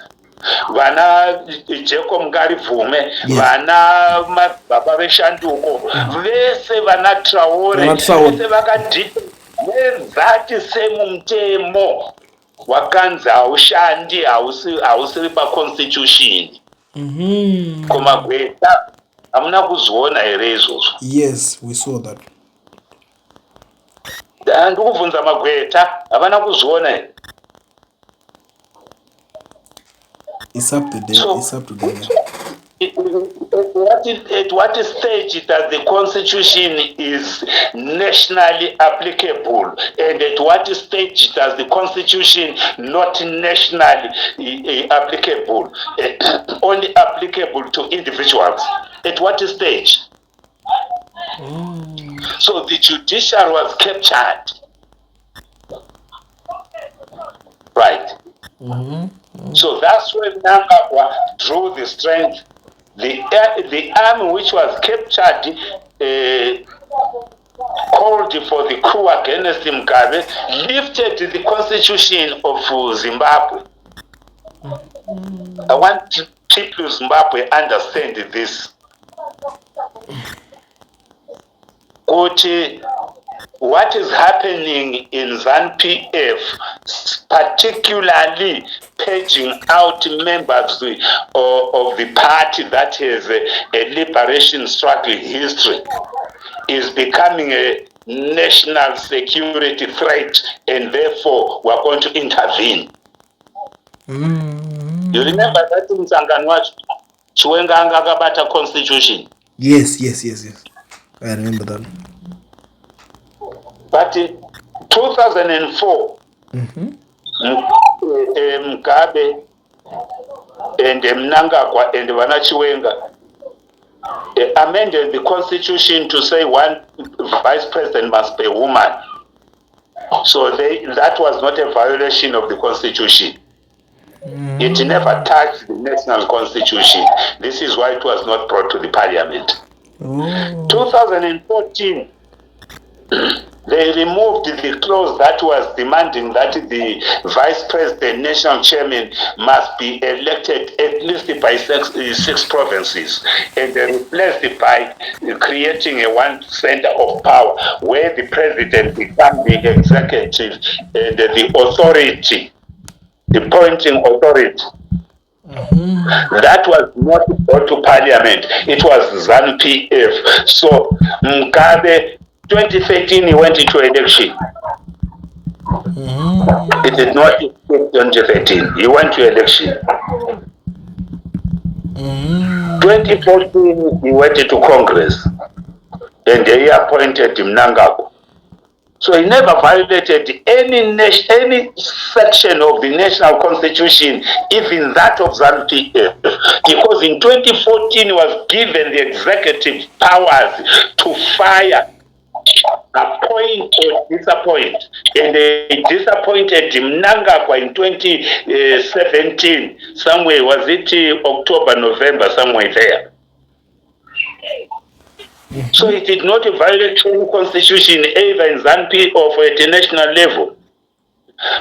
Vana Jacob Ngaribvume, vana Baba Veshanduko, vese vana Traore, vese vakadhita nezati same mtemo wakanzi haushandi, hausiri paconstitution. Kumagweta hamuna kuzviona here izvozvo? Yes, we saw that. Ndikubvunza Magweta, havana kuzviona here? It's up to them. At what stage that the constitution is nationally applicable, and at what stage does the constitution not nationally applicable, only applicable to individuals? At what stage? So the judiciary was captured, right? So that's when Mnangagwa drew the strength. The army which was captured called for the coup against Mugabe, lifted the constitution of Zimbabwe. I want people of Zimbabwe understand this. What is happening in ZANU-PF, particularly paging out members of the party that has a liberation struggle history, is becoming a national security threat, and therefore we are going to intervene. You remember that in Zanganwachi, Chiwenga Akabata Constitution? Yes. I remember that. But in 2004, Mugabe and Mnangagwa and Vana Chiwenga amended the constitution to say one vice president must be a woman. So that was not a violation of the constitution. It never touched the national constitution. This is why it was not brought to the parliament. 2014, they removed the clause that was demanding that the vice president, national chairman, must be elected at least by six provinces, and they replaced it by creating a one center of power where the president becomes the executive and the authority, the appointing authority. That was not brought to parliament. It was ZANU-PF. So Mugabe, 2013, he went into election. It did not 2013. He went to election. 2014, he went into Congress, and they appointed Mnangagwa. So he never violated any section of the national constitution, even that of ZANU-PF, because in 2014 he was given the executive powers to fire, appoint or disappoint, and they disappointed Mnangagwa in 2017, somewhere, was it October, November, somewhere there. So it did not violate any constitution either in ZANU-PF or at a national level.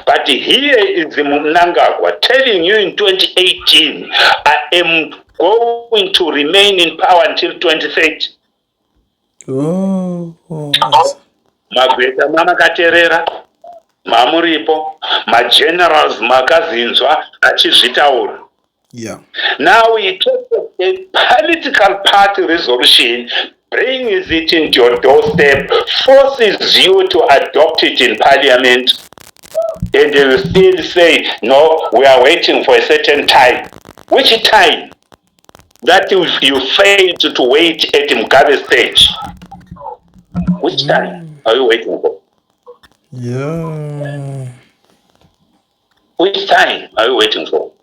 But here is the Mnangagwa telling you in 2018, I am going to remain in power until 2030. Magweta mamakaterera, mamuripo, magenerals makazinzwa achizvitaura. Yeah. Now we take a political party resolution, brings it into your doorstep, forces you to adopt it in parliament, and they will still say, no, we are waiting for a certain time. Which time? That you failed to wait at Mugabe's stage. Which time are you waiting for? Yeah. Which time are you waiting for?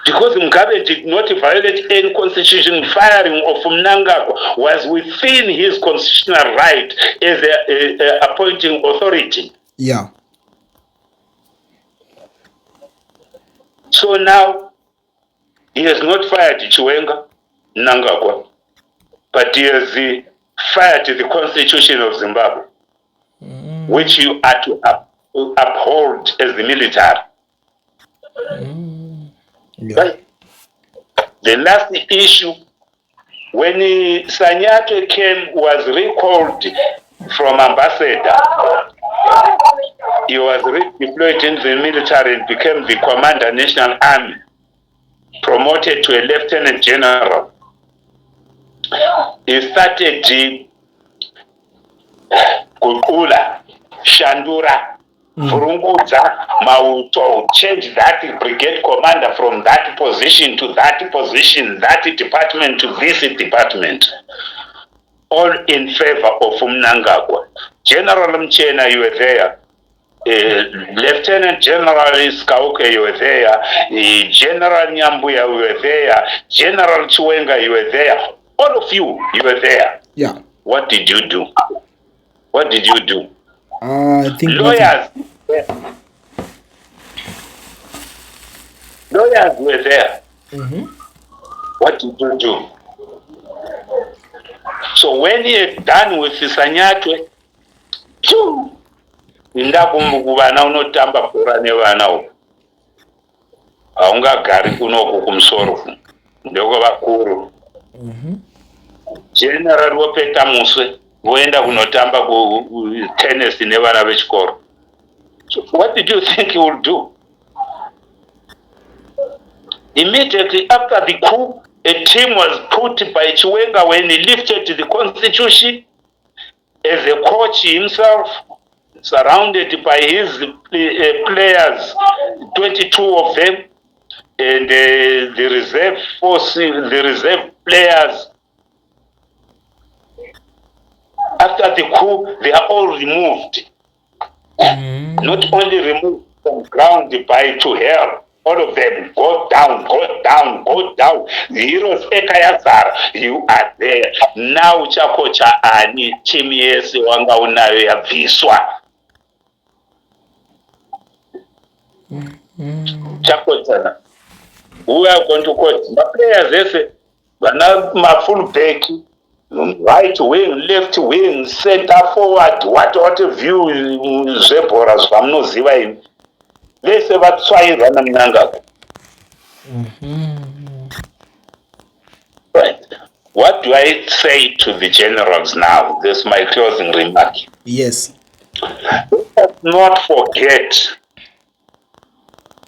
Because Mugabe did not violate any constitution, firing of Mnangagwa was within his constitutional right as a appointing authority. Yeah. So now, he has not fired Chiwenga, Mnangagwa, but he has fired the constitution of Zimbabwe, which you are to uphold as the military. Yeah. Right? The last issue, when Sanyato came, was recalled from ambassador, he was redeployed in the military and became the commander National Army, promoted to a lieutenant general. He started Gukula, Shandura, Vurungudza Mauto, change that brigade commander from that position to that position, that department to this department. All in favor of Mnangagwa. General Mchena, you were there. Lieutenant General Skauke, you were there. General Nyambuya, you were there. General Chiwenga, you were there. All of you, you were there. Yeah. What did you do? What did you do? I think lawyers were there. What did you do? So when he done with Sanyatwe, ndakumukuvana unotamba bhora nevana uku haungagari kunoku kumusoro ndoko vakuru. General wopeta muswe voenda kunotamba tennis nevana vechikoro. So what did you think he would do? Immediately after the coup, a team was put by Chiwenga when he lifted the constitution as a coach himself, surrounded by his players, 22 of them, and the reserve force, the reserve players. After the coup, they are all removed. Not only removed from ground by to hell, all of them go down, go down, go down. The heroes Ekayazar, you are there. Now Chakocha ani chimiesi wanga unayo ya viswa. Chakocha. We are going to court. The players say, but now my full back, right wing, left wing, center forward, what view Zeboras from no Ziva. They say what try run Mnangagwa. Right. What do I say to the generals now? This is my closing remark. Yes. Let's not forget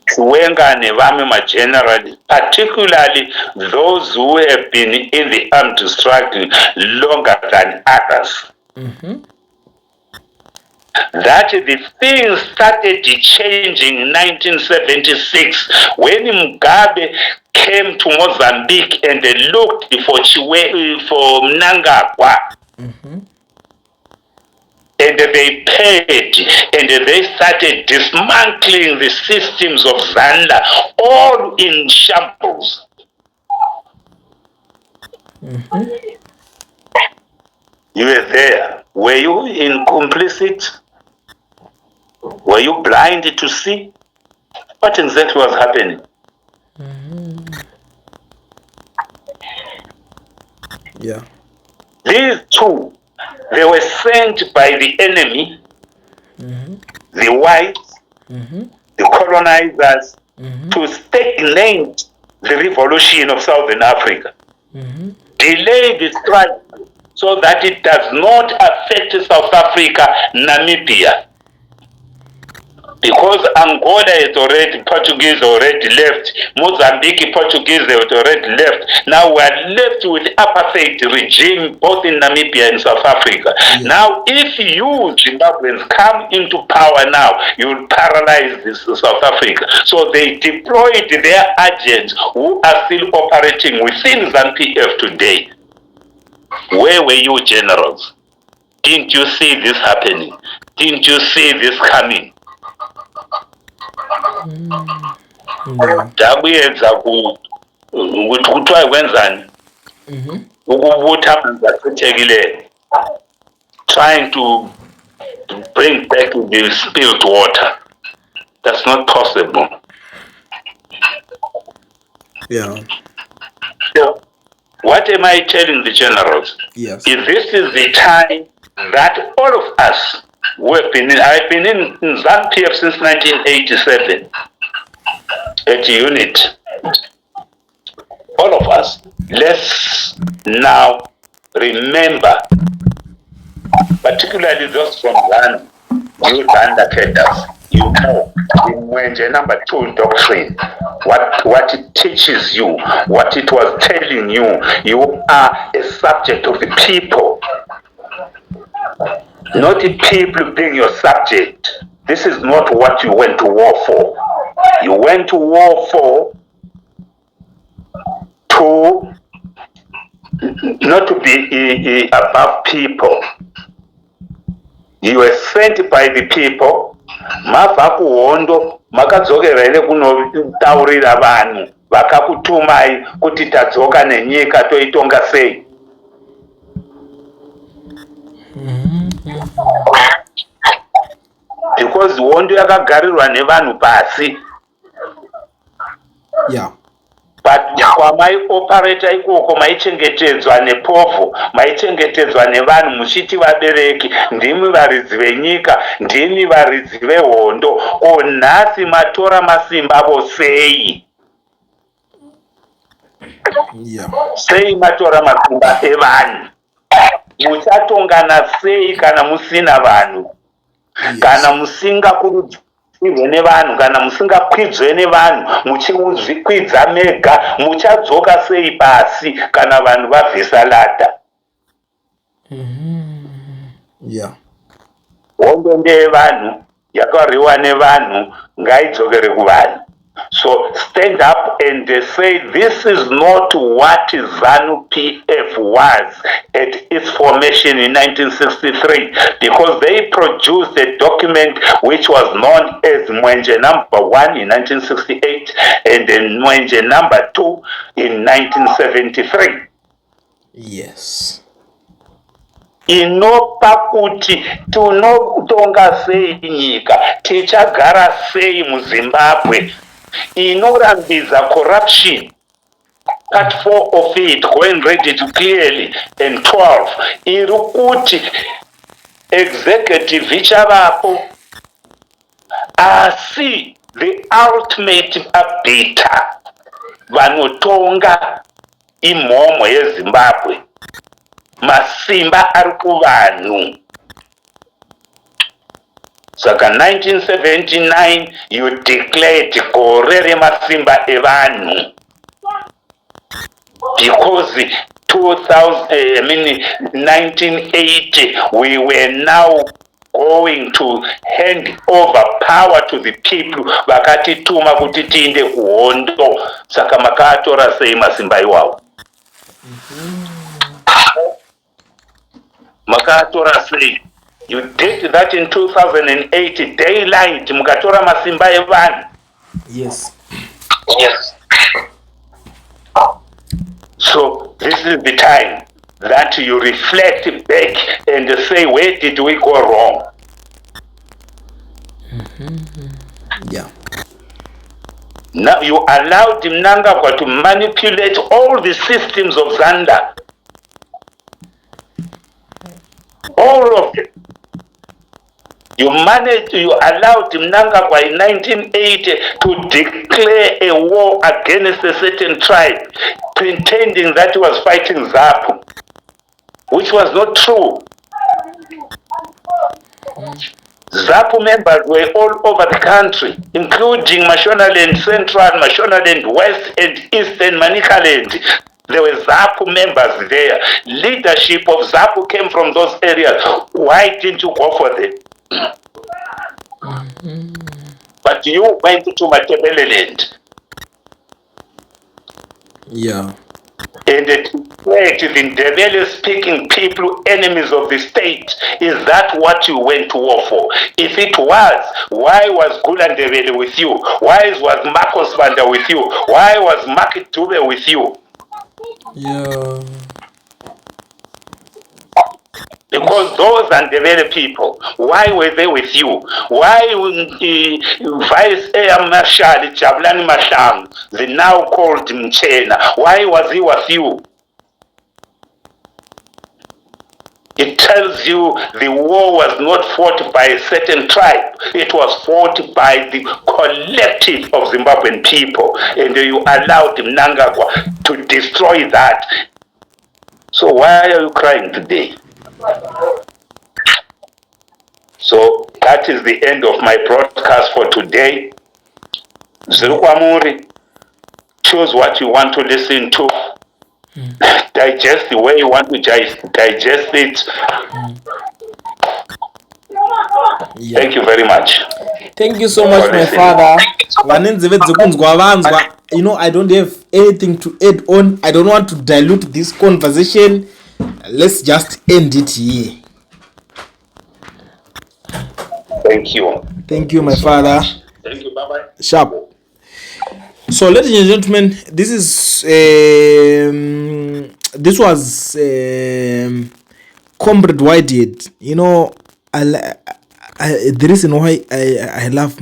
Chiwenga Nevame generally, particularly those who have been in the armed struggle longer than others. That the things started changing in 1976 when Mugabe came to Mozambique and they looked for Mnangagwa. And they paid, and they started dismantling the systems of Zanda, all in shambles. You were there. Were you complicit? Were you blind to see what exactly was happening? Yeah. These two, they were sent by the enemy, the whites, the colonizers, to stagnate the revolution of Southern Africa. Delay the strike so that it does not affect South Africa, Namibia. Because Angola is already, Portuguese already left, Mozambique, Portuguese have already left. Now we are left with apartheid regime both in Namibia and South Africa. Yeah. Now if you Zimbabweans come into power now, you will paralyze this South Africa. So they deployed their agents who are still operating within ZANU-PF today. Where were you, generals? Didn't you see this happening? Didn't you see this coming? Ndakuyedza kuti kuthiwa kwenzani ukubutha amanzi achithekileyo, trying to bring back the spilled water. That's not possible. Yeah. So what am I telling the generals? Yes. If this is the time that all of us who have been in, I've been in ZANU-PF since 1987 at unit. All of us, let's now remember, particularly those from ZANU, youth undercaders, you know, in Mwenje number 2 doctrine, what it teaches you, what it was telling you, you are a subject of the people, not the people being your subject. this is not what you went to war for. You went to war to not to be above people. You were sent by the people. Mabva kuhondo makadzokera here kunotaurira vanhu vakakutumai kuti tadzoka nenyika toitonga sei. Because hondo yakagarirwa nevanhu pasi. Yeah. But kwamai operata ikoko maichengetedzwa nepofu, maichengetedzwa nevanhu muchiti vabereki, ndimi varidzi venyika, ndimi varidzi vehondo. Nhasi matora masimba avo sei? Yeah. Sei matora masimba evanhu? Muchatongana sei kana musina vanhu? Yes. Kana musingakurudzirwe nevanhu, kana musingakwidzwe nevanhu, muchizvikwidza mega, muchadzoka sei pasi kana vanhu vabvisa lata? Yeah. Hondo ndeyevanhu, yakarwiwa nevanhu, ngaidzokere kuvanhu. So stand up and say this is not what ZANU PF was at its formation in 1963, because they produced a document which was known as Mwenje number 1 in 1968 and then Mwenje number 2 in 1973. Yes. Inopa kuti tinotonga sei nyika, tichagara sei muZimbabwe, inorambidza corruption. Part 4 of it, going ready to clearly, and 12 iri kuti executive ichavapo, asi the ultimate arbiter vanotonga imhomho yeZimbabwe, masimba ari kuvanhu. Saka 1979 you declared gore remasimba evanhu, because 1980 we were now going to hand over power to the people vakatituma kuti tiinde kuhondo. Saka makatora sei masimba iwawo? Makatora sei? You did that in 2008, daylight, mukatora masimba evanhu. Yes. Yes. So this is the time that you reflect back and say, where did we go wrong? Yeah. Now you allowed Mnangagwa to manipulate all the systems of Zanda. All of them. You allowed Mnangagwa in 1980 to declare a war against a certain tribe, pretending that he was fighting ZAPU, which was not true. ZAPU members were all over the country, including Mashonaland Central, Mashonaland West, and Eastern Manicaland. There were ZAPU members there. Leadership of ZAPU came from those areas. Why didn't you go for them? But you went to Matabeleland. Yeah. And it declared the Ndebele-speaking people enemies of the state. Is that what you went to war for? If it was, why was Gula Ndebele with you? Why was Marcos Vanda with you? Why was Market Dube with you? Yeah. Because those are Ndebele people. Why were they with you? Why Vice Air Marshal Jabulani Mahlangu, the now called Mchena, why was he with you? It tells you the war was not fought by a certain tribe. It was fought by the collective of Zimbabwean people. And you allowed Mnangagwa to destroy that. So why are you crying today? So that is the end of my broadcast for today. Zirukwamuri, choose what you want to listen to. Digest the way you want to digest it. Yeah. Thank you very much. Thank you so much, my father. Vanenzeve dzekunzwa vanzwa. You know, I don't have anything to add on. I don't want to dilute this conversation. Let's just end it here. Thank you. Thank you, my so father. Much. Thank you. Bye bye. Sharp. So, ladies and gentlemen, this is this was Comrade Whitehead. You know, the reason why I love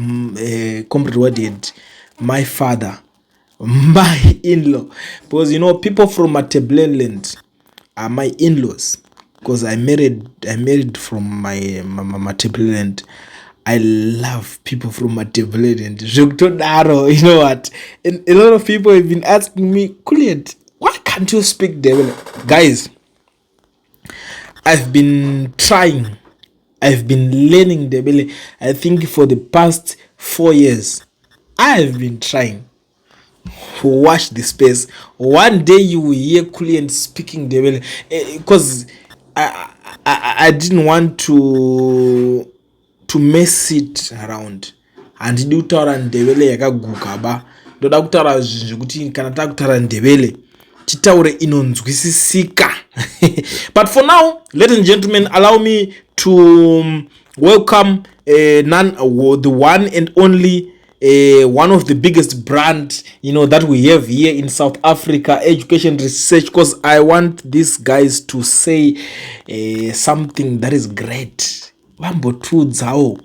Comrade Whitehead, my father, my in-law, because you know people from Matebeleland are my in-laws, because I married from my Matebeleland. I love people from Matebeleland. You know what? And a lot of people have been asking me, Kuliet, why can't you speak Ndebele? Guys, I've been trying. I've been learning Ndebele. I think for the past 4 years, I've been trying to watch the space. One day you will hear Kuliet speaking Ndebele, because I didn't want to mess it around. Handidi kutaura Ndebele yakaguka ba. Ndoda kutaura zvinhu zvekuti kana takutaura Ndebele titaure inonzwisisika. But for now, ladies and gentlemen, allow me to welcome the one and only one of the biggest brand, you know, that we have here in South Africa, Education Research, because I want these guys to say something that is great. Vambotudzawo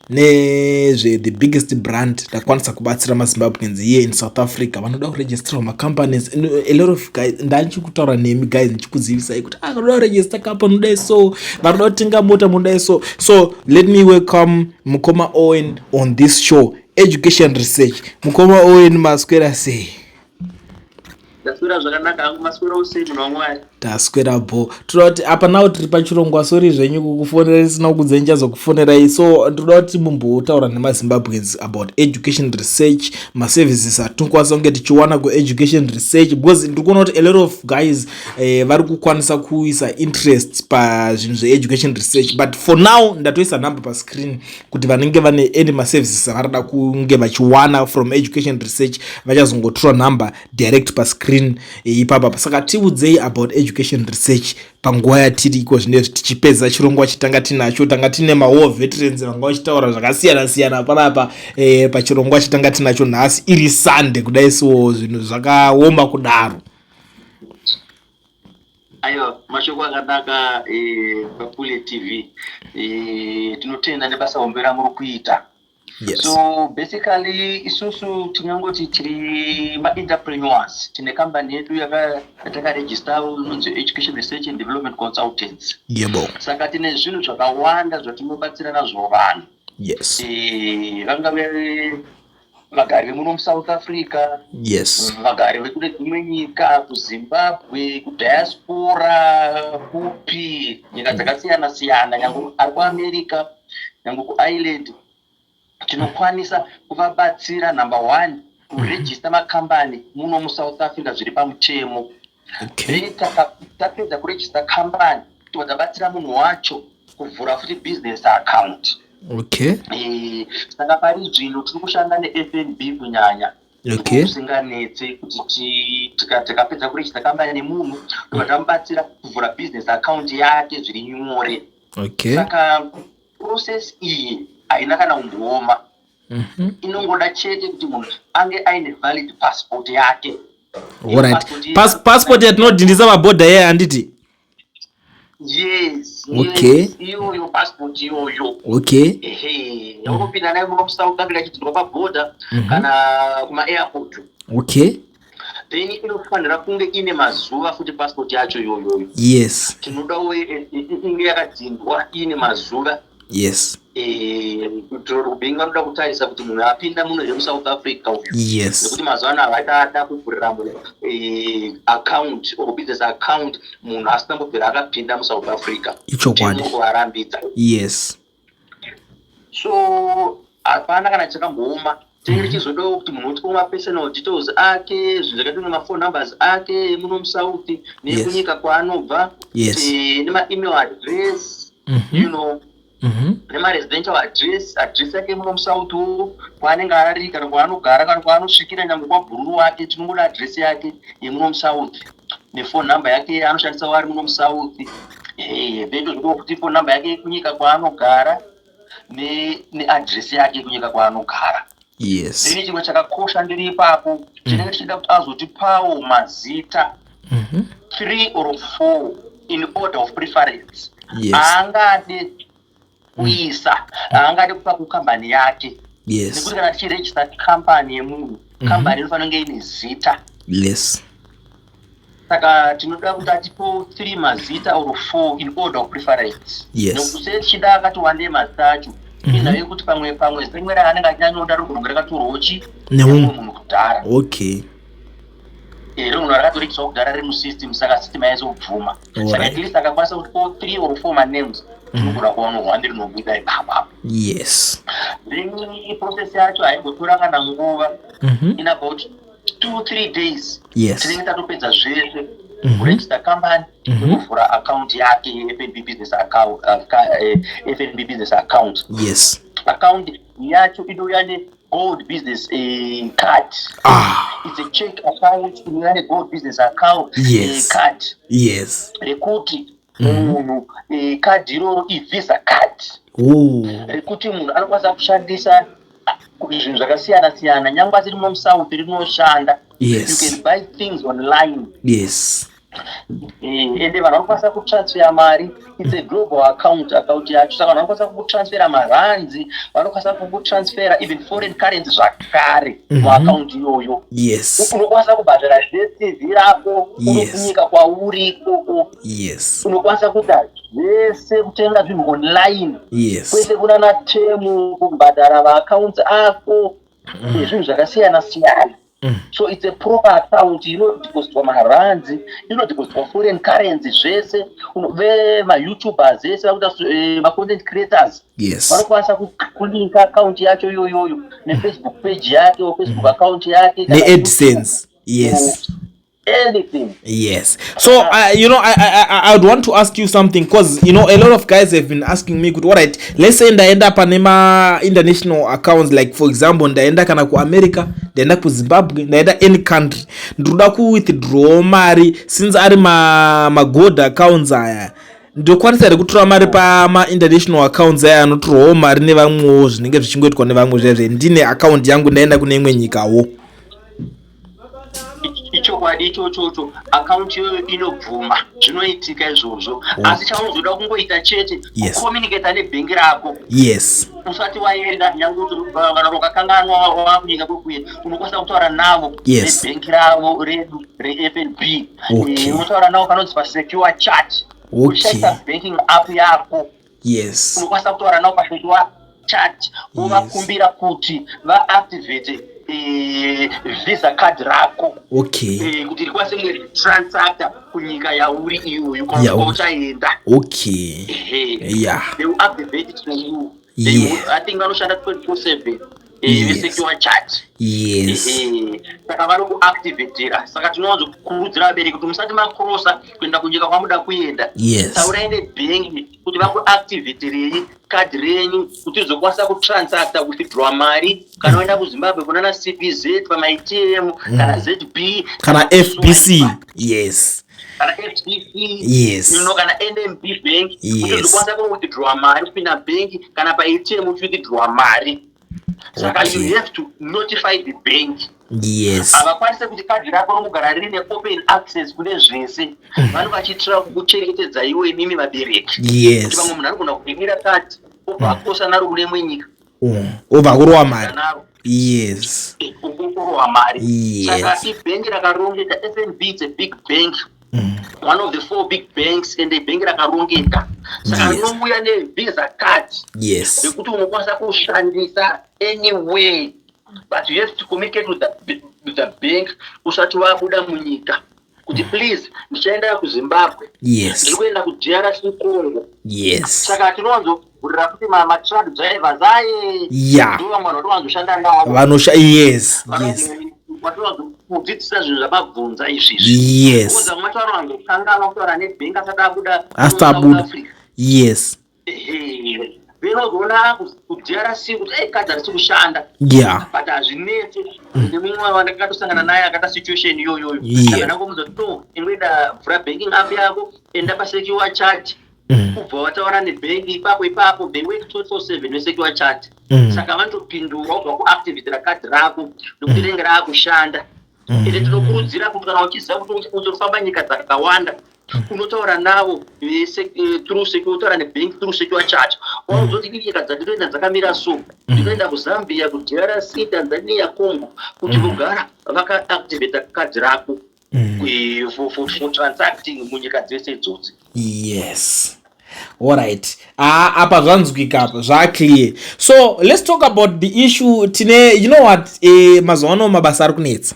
the biggest brand takwanisa kubatsira maZimbabweans here in South Africa vanoda kuregister companies. A lot of guys ndachikutaura nemi guys ndichikuzivisai kuti vanoda kuregister company mudai so, vanoda kutenga mota mudai so let me welcome Mukoma Owen on this show, Education Research. Mukoma Owen, maswera sei? Daswera zvakanaka hangu, maswera usei munhu waMwari. Taswera bo. Toda kuti apa nawo tiri pachirongwa, sori zvenyu kukufonera isina kudzenja zokufonerai. So toda kuti mumbotaura nemaZimbabweans about education research, maservices atinokwanisa kunge tichiwana ku-education research, because ndikuona kuti a lot of guys vari kukwanisa kuisa interest pazvinhu zve-education research, but for now ndatoisa number pascreen kuti vanenge vane any maservices avarada kunge vachiwana from education research vachazongotora number direct pascreen ipapa. Saka tiudzei about education research panguva yatiri iko zvinezvi tichipedza chirongwa chitanga tinacho. Tanga tine mawo veterans vanga vachitaura zvakasiyana siyana panapa pachirongwa chitanga tinacho nhasi iri Sunday kudai, so zvinhu zvakaoma kudaro. Aiwa, mashoko akanaka paPule TV. Tinotenda nebasa hombe ramuri kuita. Yes. So basically isusu tinongoti tiri ma-entrepreneurs. Tine company yedu yatakaregister inonzi Education Research and Development Consultants. Yebo. Saka tine zvinhu zvakawanda zvatinobatsira nazvo vanhu. Yes. Vangave vagari vemuno muSouth Africa. Yes. Vagari vekune dzimwe nyika, kuZimbabwe, kudiaspora, kupi, nyika dzakasiyana siyana, nyangwe ari kuAmerica, nyangwe kuIreland. Tinokwanisa kuvabatsira number 1 kuregister makambani muno muSouth Africa zviri pamutemo. Okay. Tapedza kuregister company todabatsira munhu wacho kuvhura futi business account. Okay. Saka pari zvino tiri kushanda neFNB kunyanya. Okay. Kusinganetse kuti tikapedza kuregister company nemunhu todabatsira kuvhura business account yake zviri nyore. Okay. Saka process iyi haina kana umbooma. Inongoda chete kuti munhu ange aine valid passport yake. Alright. Passport yatinodhindisa mabhodha yeye handiti? Yes. Okay. Iyoyo passport iyoyo. Okay. Unopinda nayo muno muSouth Africa achidhirwa pabhodha kana kuma-airport. Okay. Then inofanira kunge ine mazuva futi passport yacho iyoyo. Yes. Tinodawo inge yakadzindwa ine mazuva. Yes. Rubenga ruda kutarisa kuti munhu apinda muno zvemuSouth Africa uyu. Yes. Nekuti mazuva ano avaita kuvhurira account or business account munhu asitambobvira akapinda muSouth Africa. Ichokwadi. Kuvarambidza. Yes. So hapana kana chakambooma. Tinenge tichizodawo kuti munhu uti personal details ake, zvinhu zvakaita nemaphone numbers ake muno muSouth nekunyika kwaanobva. Yes. Nema email address. You know. nemaresidential address yake muno musouth kwaanenge ari kana kwaanogara kana kwaanosvikira nyangwe kwabhururu wake tinongoda address yake yemuno musouth nefone number yake anoshandisa wari muno musouth veto zvido kuti phone number yake kunyika kwaanogara neaddress yake kunyika kwaanogara. Yes. Then chimwe chakakosha ndiri ipapo chinenge chichida kuti azotipawo mazita 3 or 4 in order of preference. Yes. Angade kuisa angade kupa kukambani yake. Yes. Nekuti kana tichiregister company yemunhu company inofanira kunge ine zita. Yes. Saka tinoda kuti atipo 3 mazita or 4 in order of preference. Yes. Nekuti tichida akati wande mazita acho izave kuti pamwe rimwe raanenge achinyanyoda rogona rakatorwawo nemunhu kudhara. Okay. Rinhu rakatorikiswa kudhara riri musystem saka system yaizobvuma. Saka atlist akakwanisa kuti 3 or 4 manames tinogona kuona rwande rinobuda ipapapo. Yes. Then process yacho haingotora kana nguva in about 2-3 days. Yes. Tinenge tatopedza zvese kuregister company nekuvhura account yake FNB business account. Yes. Account yacho inouya negold business card. It's a check account inouya negold business account. Yes. Card. Yes. Rekuti munhu card iroro ivisa card. Rekuti munhu anokwanisa kushandisa zvinhu zvakasiyana siyana nyangwe asiri mumusouth rinoshanda. Yes. You can buy things online. Yes. Ende vanhu vanokwanisa kutransfera mari. It's a global account yacho saka vanhu vanokwanisa kutransfera maranzi vanokwanisa kutransfera even foreign currency zvakare muaccount iyoyo. Yes. Unokwanisa kubhadhara TV rako unokunyika kwauri ikoko. Yes. Unokwanisa kuita zvese kutenga zvinhu online. Yes. Kwese kuna temu kubhadhara vaaccounts ako zvinhu zvakasiyana siyana. So it's a proper account, depositwa maranzi, depositwa foreign currency zvese, YouTubers zvese, content creators. Yes. Vanokwanisa kulinka account yacho yoyoyo, Facebook page yake, Facebook account yake, AdSense. Yes. Anything. Yes. So I would want to ask you something, because a lot of guys have been asking me, good, all right, let's say ndaenda panema international accounts, like for example ndaenda kana ku America, ndaenda ku Zimbabwe, ndaenda any country, ndoda ku withdraw mari since ari ma gold accounts aya, ndokwanisa here kutora mari pa international accounts aya anotorwawo mari nevamwewo zvinenge zvichingoitwa nevamwe zvezve ndine account yangu ndaenda kune imwe nyikawo. Ichokwadi ichocho account yoyo inobvuma zvinoitika izvozvo, asi chaunozoda kungoita chete kucommunicate nebhengi rako. Yes. Usati waenda nyangwe kana rokakanganwa wakunyika kwekuenda unokwanisa kutaura navo nebhengi ravo redu reFNB. Unotaura navo kanonzi pasecure chat. Ushaisa banking app yako. Yes. Unokwanisa kutaura navo pasecure chat uvakumbira kuti vaactivate visa card rako. Okay. Kuti rikwanise kunge transacta kunyika yauri iyoyo kana uchaenda. Okay. Yeah. They will activate it for you. I think vanoshanda 24/7. Secure chat. Yes. Saka vanokuactivatira. Saka tinowanzokurudzira vabereki kuti musati makrosa kuenda kunyika kwamuda kuenda. Yes. Taurai nebhengi kuti vakuactivatirei card renyu kuti rizokwanisa kutransacta withdraw mari kana waenda kuZimbabwe kunana CBZ pamaATM kana ZB kana FBC. Yes. Kana FBC. Yes. Kana NMB bank kuti rizokwanisa kuwithdraw mari kupinda bank kana paATM withdraw mari. Saka you have to notify the bank. Yes. Avakwanise kuti kadi rako rinogara rine open access kune zvese. Vanhu vachitira kukuchengetedza iwe nimi vabereki. Yes. Kuti vamwe munhu anogona kupindira kadi obva akosa naro kune imwe nyika. Obva kurova mari. Yes. Kurova mari. Yes. Saka ibhengi rakarongeka, FNB is a big bank. One of the 4 big banks, and the bank rakarongeka. Saka rinouya nevisa card. Yes. Rekuti unokwanisa kushandisa anyway, but you have to communicate with the bank usati wabuda munyika. Kuti please ndichaenda kuZimbabwe. Yes. Ndikuenda kuDRC Congo. Yes. Saka tinowanzovhurira kuti truck drivers aye. Yeah. Ndivo vanhu vanowanzoshanda navo. Yes. Yes. Kudzidzisa zvinhu zvamabvunza izvizvi. Yes. Uza mwacho vanozokangana kutaura nebhengi asati abuda. Yes. venozoona kuDRC kuti kadzi arisi kushanda but hazvinetse nemumwe wandakatosangana naye akata situation iyoyoyo akanangomuudza kuti no inoida vhura banking app yako enda pasecure chat kubva wataura nebhengi ipapo bhengi weiti 247 wesecure chat saka vanotopindura ubva kuactivitira kadhi rako nokuti rinenge raakushanda ende tinokurudzira kuti kana uchiziva kuti uzofamba nyika dzakawanda unotaura navo through secure, utaura nebhengi through secure chat wauzoti nyika dzatinoenda dzakamira so ndinoenda kuZambia, kuDRC, Tanzania, Congo kuti vogara vakaactivita kadhi rako for transacting munyika dzese idzodzi. Yes. Alright. Apa zvanzwika apa zvaclear. So let's talk about the issue tine, you know what, mazuano mabasa ari kunetsa.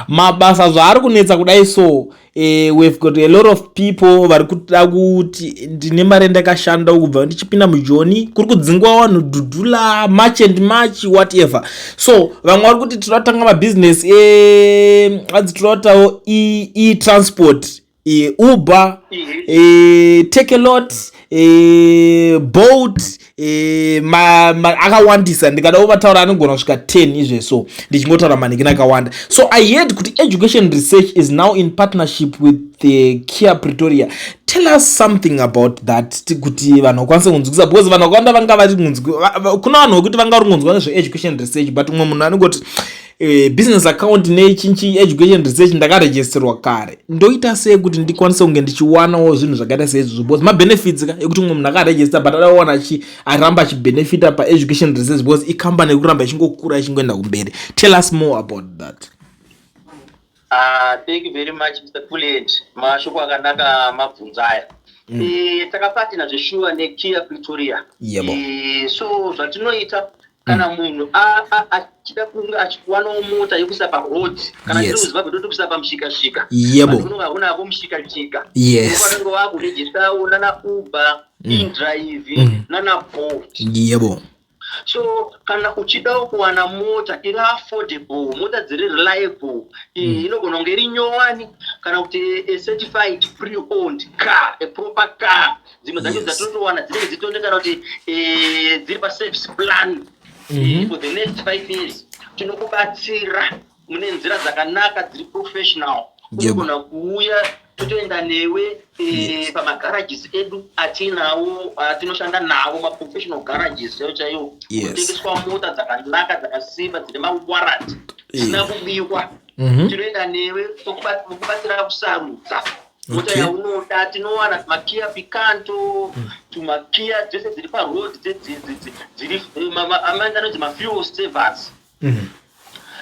Mabasa zvaari kunetsa kudai so we've got a lot of people vari kuda kuti ndine mari ndakashanda kubva ndichipinda mujoni kuri kudzingwa vanhu dhudhula much and much whatever. So vamwe vari kuti tinotanga mabusiness adzi tinotawo e-transport, Uber, Take a Lot, Bolt, akawandisa ndikada ubataura anogona kusvika 10 izve so ndichingotaura manekina akawanda. So I heard kuti education research is now in partnership with the Kia Pretoria. Tell us something about that kuti vanhu vakwanise kunzwikisa because vanhu vakawanda vanga vari kuna vanhu vokuti vanga vari kunzwa nezve-education research but umwe munhu anongoti business account nechinchi education research ndakaregisterwa kare ndoita sei kuti ndikwanise kunge ndichiwanawo zvinhu zvakaita seizvozvo because mabenefits ekuti umwe munhu akaregister but adaona aramba achibenefita pa-education research because icompany yekuramba ichingokura ichingoenda kumberi. Tell us more about that. Thank you very much Mr. Pulent. Mashoko akanaka mabvunzo aya. Takapatina zveshuwa neKia Pretoria. So zvatinoita kana munhu achida kunge achikuwanawo mota yekuisa paroad kana tiri kuZimbabwe totokuisa pamushikashika unonga unapo mushikashika unenge wakuregistawo nana Uber, InDrive nana Bolt. So kana uchidawo kuwana mota iri affordable, mota dziri reliable, inogona kunge iri nyowani kana kuti a certified pre-owned car, a proper car, dzimwe dzacho dzatotowana dzinenge dzitonekana kuti dziri paservice plan for the next 5 years. Tinokubatsira mune nzira dzakanaka dziri professional. Unogona kuuya totoenda newe pamagarages edu atinawo atinoshanda nawo maprofessional garages chaiwo kutengeswa mota dzakanaka dzakasimba dzine mawarranty dzisina kubiwa. Tinoenda newe tokubatsira kusarudza mota yaunoda. Tinowana maKia Picanto tumaKia dzese dziri paroad dziri amandanoti mafuel savers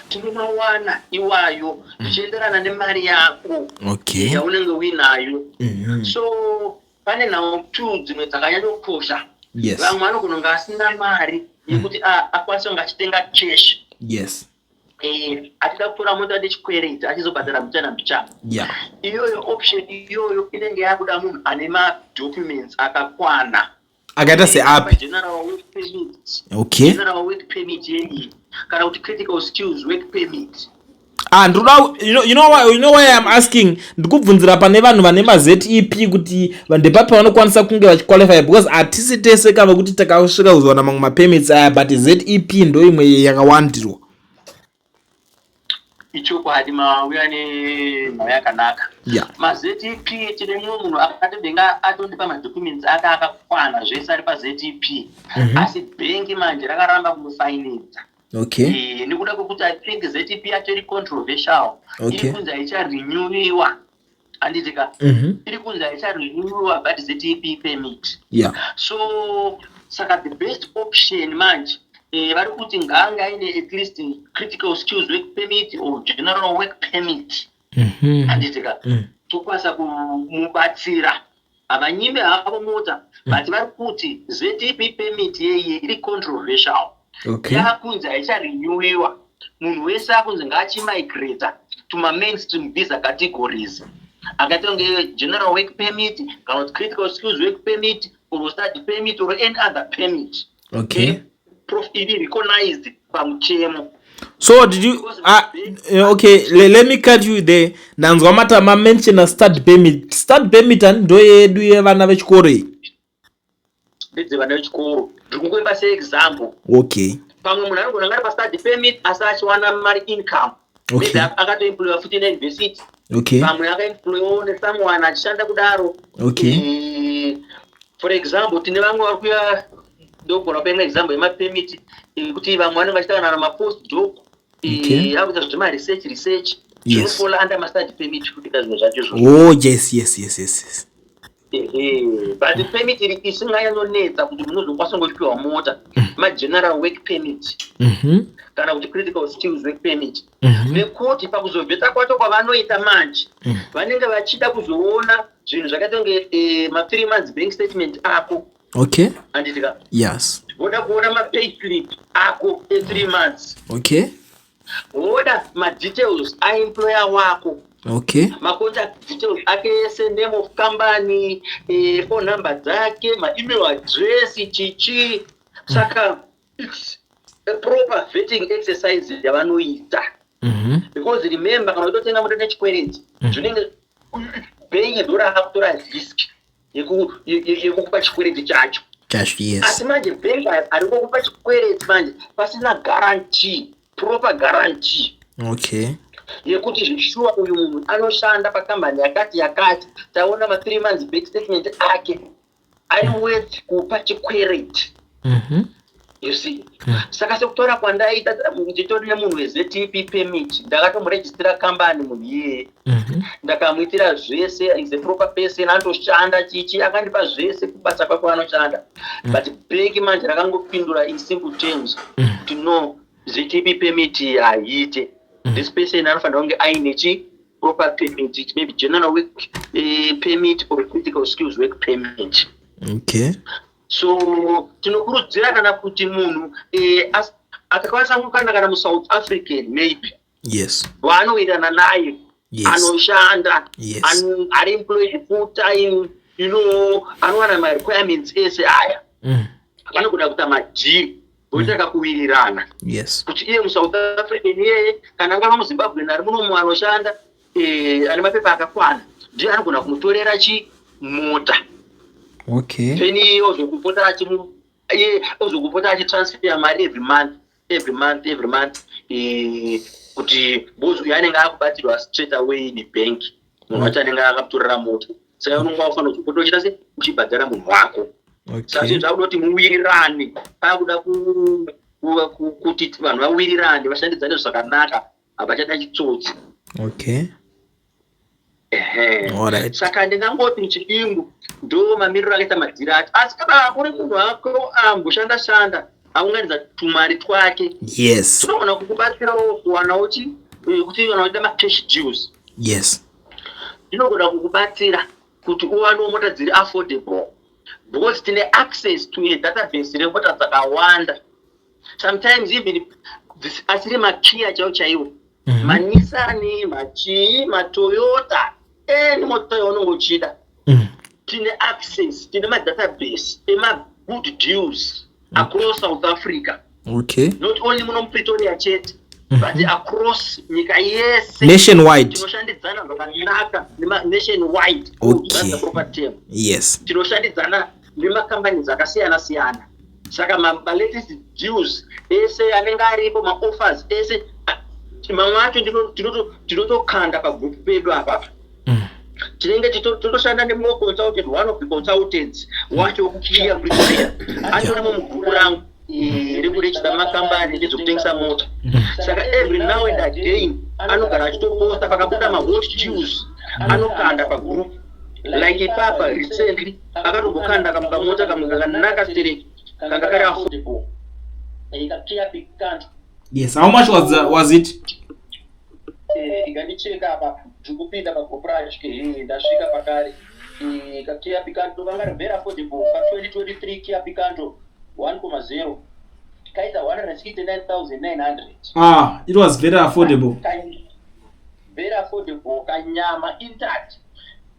tinomawana iwayo zvichienderana nemari yako yaunenge uinayo. So pane nhau 2 dzimwe dzakanyanyokosha. Vamwe vanogona kunge asina mari yekuti akwanise kunge achitenga cash. Atida kutora mota ndechikwereti achizobhadhara mbichana mbichana. Iyoyo option iyoyo inenge yakuda munhu ane madocuments akakwana akaita seapi general work permit. General work permit yenye kana kuti critical skills work permit. You know why I'm asking, ndikubvunzira pane vanhu vane maZEP kuti ndepapi vanokwanisa kunge vachiqualify because atisi tese kava kuti takasvika kuzowana mamwe mapermits aya but ZEP ndo imwe yakawandirwa. Ichokwadi mauya nemhau yakanaka. MaZEP tine mumwe munhu akatobenga atondipa madocuments ake akakwana zvese ari paZEP asi bhengi manje rakaramba kumufinanza. Nekuda kwekuti I think ZEP yacho iri controversial. Iri kunzi haicharenewiwa handitika iri kunzi haicharenewiwa but ZEP permit. So saka the best option manje vari kuti ngaanga aine at least critical skills work permit or general work permit handitika tokwanisa kumubatsira. Havanyime havo mota but vari kuti ZEP permit yeye iri controversial. Yakunzi haicharenewiwa. Munhu wese akunzi ngaachimigrata to mainstream visa categories akaita kunge general work permit kana kuti critical skills work permit or study permit or any other permit. Iri recognized pamuchemo. So did you let me cut you there. Ndanzwa mata mention a study permit. Study permit ndo yedu yevana vechikoro. ndedzevana vechikoro. Ndikungoipa seexample. Okay. Pamwe munhu anogona ngari pastudy permit asi achiwana mari income. Okay. Maybe akatoemployiwa futi neuniversity. Okay. Pamwe akaemployiwawo nesomeone achishanda kudaro. Okay. For example, tine vamwe vari kuya ndogona kupa imwe example yemapermit kuti vamwe vanenge vachitawana namapost-doc. Akuita zvemaresearch. Zvinofola under mastudy permit kuti kazvinhu zvacho izvozvo. Oh, yes. But the permit isinganyanyonetsa kuti munhu uzokwanisa kungopiwa mota, general work permit. Kana kuti critical skills work permit. Nekuti pakuzobveta kwacho kwavanoita manje, vanenge vachida kuzoona zvinhu zvakaita kunge ma 3 months bank statement ako. Okay. Anditika. Yes. Voda kuona ma pay slip ako e 3 months. Okay. Voda ma details a employer wako. Okay. Ma contact details ake, name of company, phone number dzake, ma email address, chichi. Saka it's a proper vetting exercise yavanoita. Because remember, kana utotenga moto nechikwereti, zvinenge paying dora hakutora risk yekukupa chikwereti chacho. Yes. Asi manje bank ari kukupa chikwereti manje pasina guarantee, proper guarantee. Okay. Yekuti zvishua uyu munhu anoshanda pakambani yakati taona ma 3 months bank statement ake ari worth kupa chikwereti. You see? Saka sekutora kwandaita nditori nemunhu weZTP permit, ndakatomurejistira kambani munhu iyeye. Ndakamuitira zvese, is a proper person, anoshanda chichi, akandipa zvese kubasa kwake anoshanda. But bank manje rakangopindura in simple terms to know ZTP permit haite. This person anofanira kunge aine proper permit, maybe general work permit or critical skills work permit. Okay. So tinokurudzira kana kuti munhu akakwanisa kukanda kana muSouth African maybe. Yes. Vanoirana naye. Yes. Anoshanda. Yes. Are employed full time, anowana my requirements ese aya. Vanokuda kuita madeal. Voitaka kuwirirana. Yes. Kuti iye muSouth African yeye kana ngava muZimbabwe ari muno anoshanda ane mapepa akakwana. Ndiye anogona kumutorera mota. Okay. Then ozokupota achitransfer mari every month kuti bozu yanenge akubatirwa straight away nebank. Munhu wacho anenge akatorera mota. Saka unenge wafanira kuzopota uchita se uchibhadhara munhu wako. Saka zvakuda kuti muwirirane. Pakuda kuti vanhu vawirirane vashandidzane zvakanaka hapachada chitsotsi. Okay. Alright. Saka ndingangoti muchidimbu ndo mamiriro akaita madhira ati asi kana kuri munhu wako amboshanda aunganidza tumari twake. Yes. Tinogona kukubatsirawo kuwanawo kuti vanoita macash deals. Yes. Tinogona kukubatsira kuti uwanewo mota dziri affordable because tine access to a database remota dzakawanda. Sometimes even asiri maKia chaiwo maNissan, maToyota, any mota yaunenge uchida. Tine access, tine database, good deals across South Africa. Okay. Not only muno Pretoria chete, but across nyika yese. Nationwide. Tinoshandidzana zvakanaka nationwide. Okay. That's the proper term. Yes. Tinoshandidzana nemakambani dzakasiyana-siyana. Saka ma-latest deals ese anenge aripo, ma-offers ese mamwe acho tinotokanda pagroup pedu apa. Tinenge titoshanda nemumwe consultant, one of the consultants wacho wekuKia Pretoria atorimo mugrupu rangu rekurechita makambani nezvekutengesa mota. Saka every now and again anogara achitoposta pakabuda ma-hot deals anokanda pagroup. Like ipapa recently akatombokanda kamkamota kamwe kakanaka straight kanga kari affordable. KIA Picanto. Yes. How much was it? Ikandicheka apa ndikupinda pagoprash ndasvika pakare KIA Picanto vanga very affordable pa 2023 KIA Picanto 1.0 kaita 169,900. It was very affordable. Very affordable kanyama intact.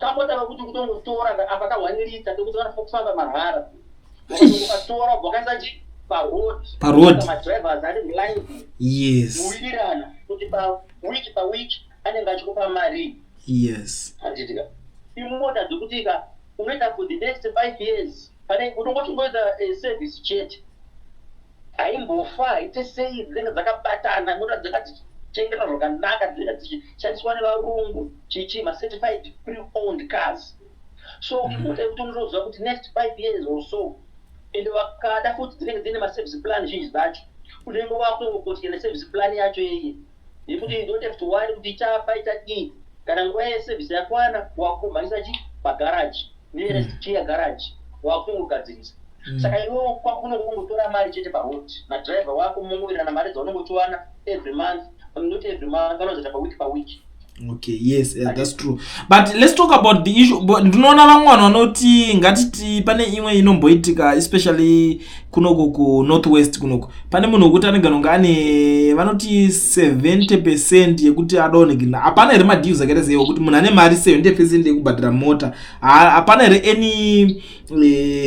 Kamota kuti kutongotora apa ka 1 liter ndikuti vanofana kufamba mahara. Ukatora bwakasachi pa road. Ma drivers ari line. Yes. Muwirirana kuti pa week anenge achikupa mari. Yes. Anditika. Imota dzekutika unoita for the next 5 years. pane unongochimboita service chete haimbofa ite sei dzinenge dzakabatana ngoda dzakachengeta zvakanaka dzinenge dzichishandiswa nevarungu chichi ma-certified pre-owned cars. So unotoziva kuti next 5 years or so ende vakada futi dzinenge dzine ma-service plan zhinji dzacho unenge wakutongokotika ne-service plan yacho yeye yekuti you don't have to worry kuti ichafa ichadii kana nguva yeservice yakwana wakumhanisa pagaraji nearest chair garage wakutongogadzirisa. Saka iwewe kwakunongotora mari chete parodi nadriver wako mungowirirana mari dzaunongochiwana every month, not every month, vanozoita per week. Okay, yes, that's true. But let's talk about the issue. Ndinoona vamwe vanhu vanoti ngatiti pane imwe inomboitika especially kunoko ku northwest kunoko. Pane munhu wekuti anenge anonga ane vanoti 70% yekuti adaonekina. Hapana here madhius akaita sei kuti munhu ane mari 70% yekubhadhira mota. Hapana here any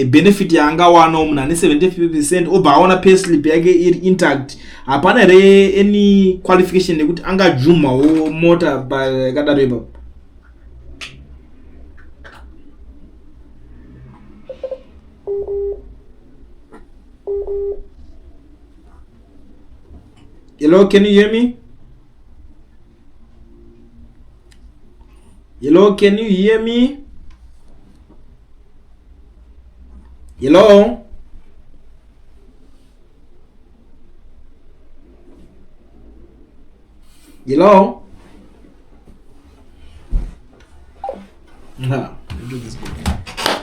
benefit yaangawana munhu ane 70% obva aona payslip yake iri intact. Hapana here any qualification yekuti angajumawo mota kadaro ipapo. Hello, can you hear me? Hello, can you hear me? Hello? Hello?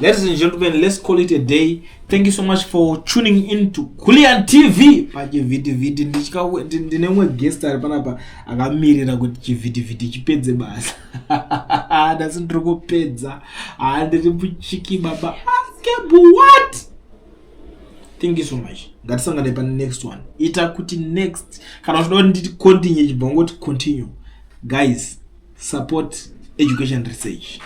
Ladies and gentlemen, let's call it a day. Thank you so much for tuning in to Kulian TV. Paje vidi ndinemwe guest ari panapa akamirira kuti chivhiti chipedze basa. That's ndiri kupedza. Ndiri muchiki baba. What? Thank you so much. Ngatisangane pa next one. Ita kuti next. Kana unoda nditi continue chibongo to continue. Guys, support education research.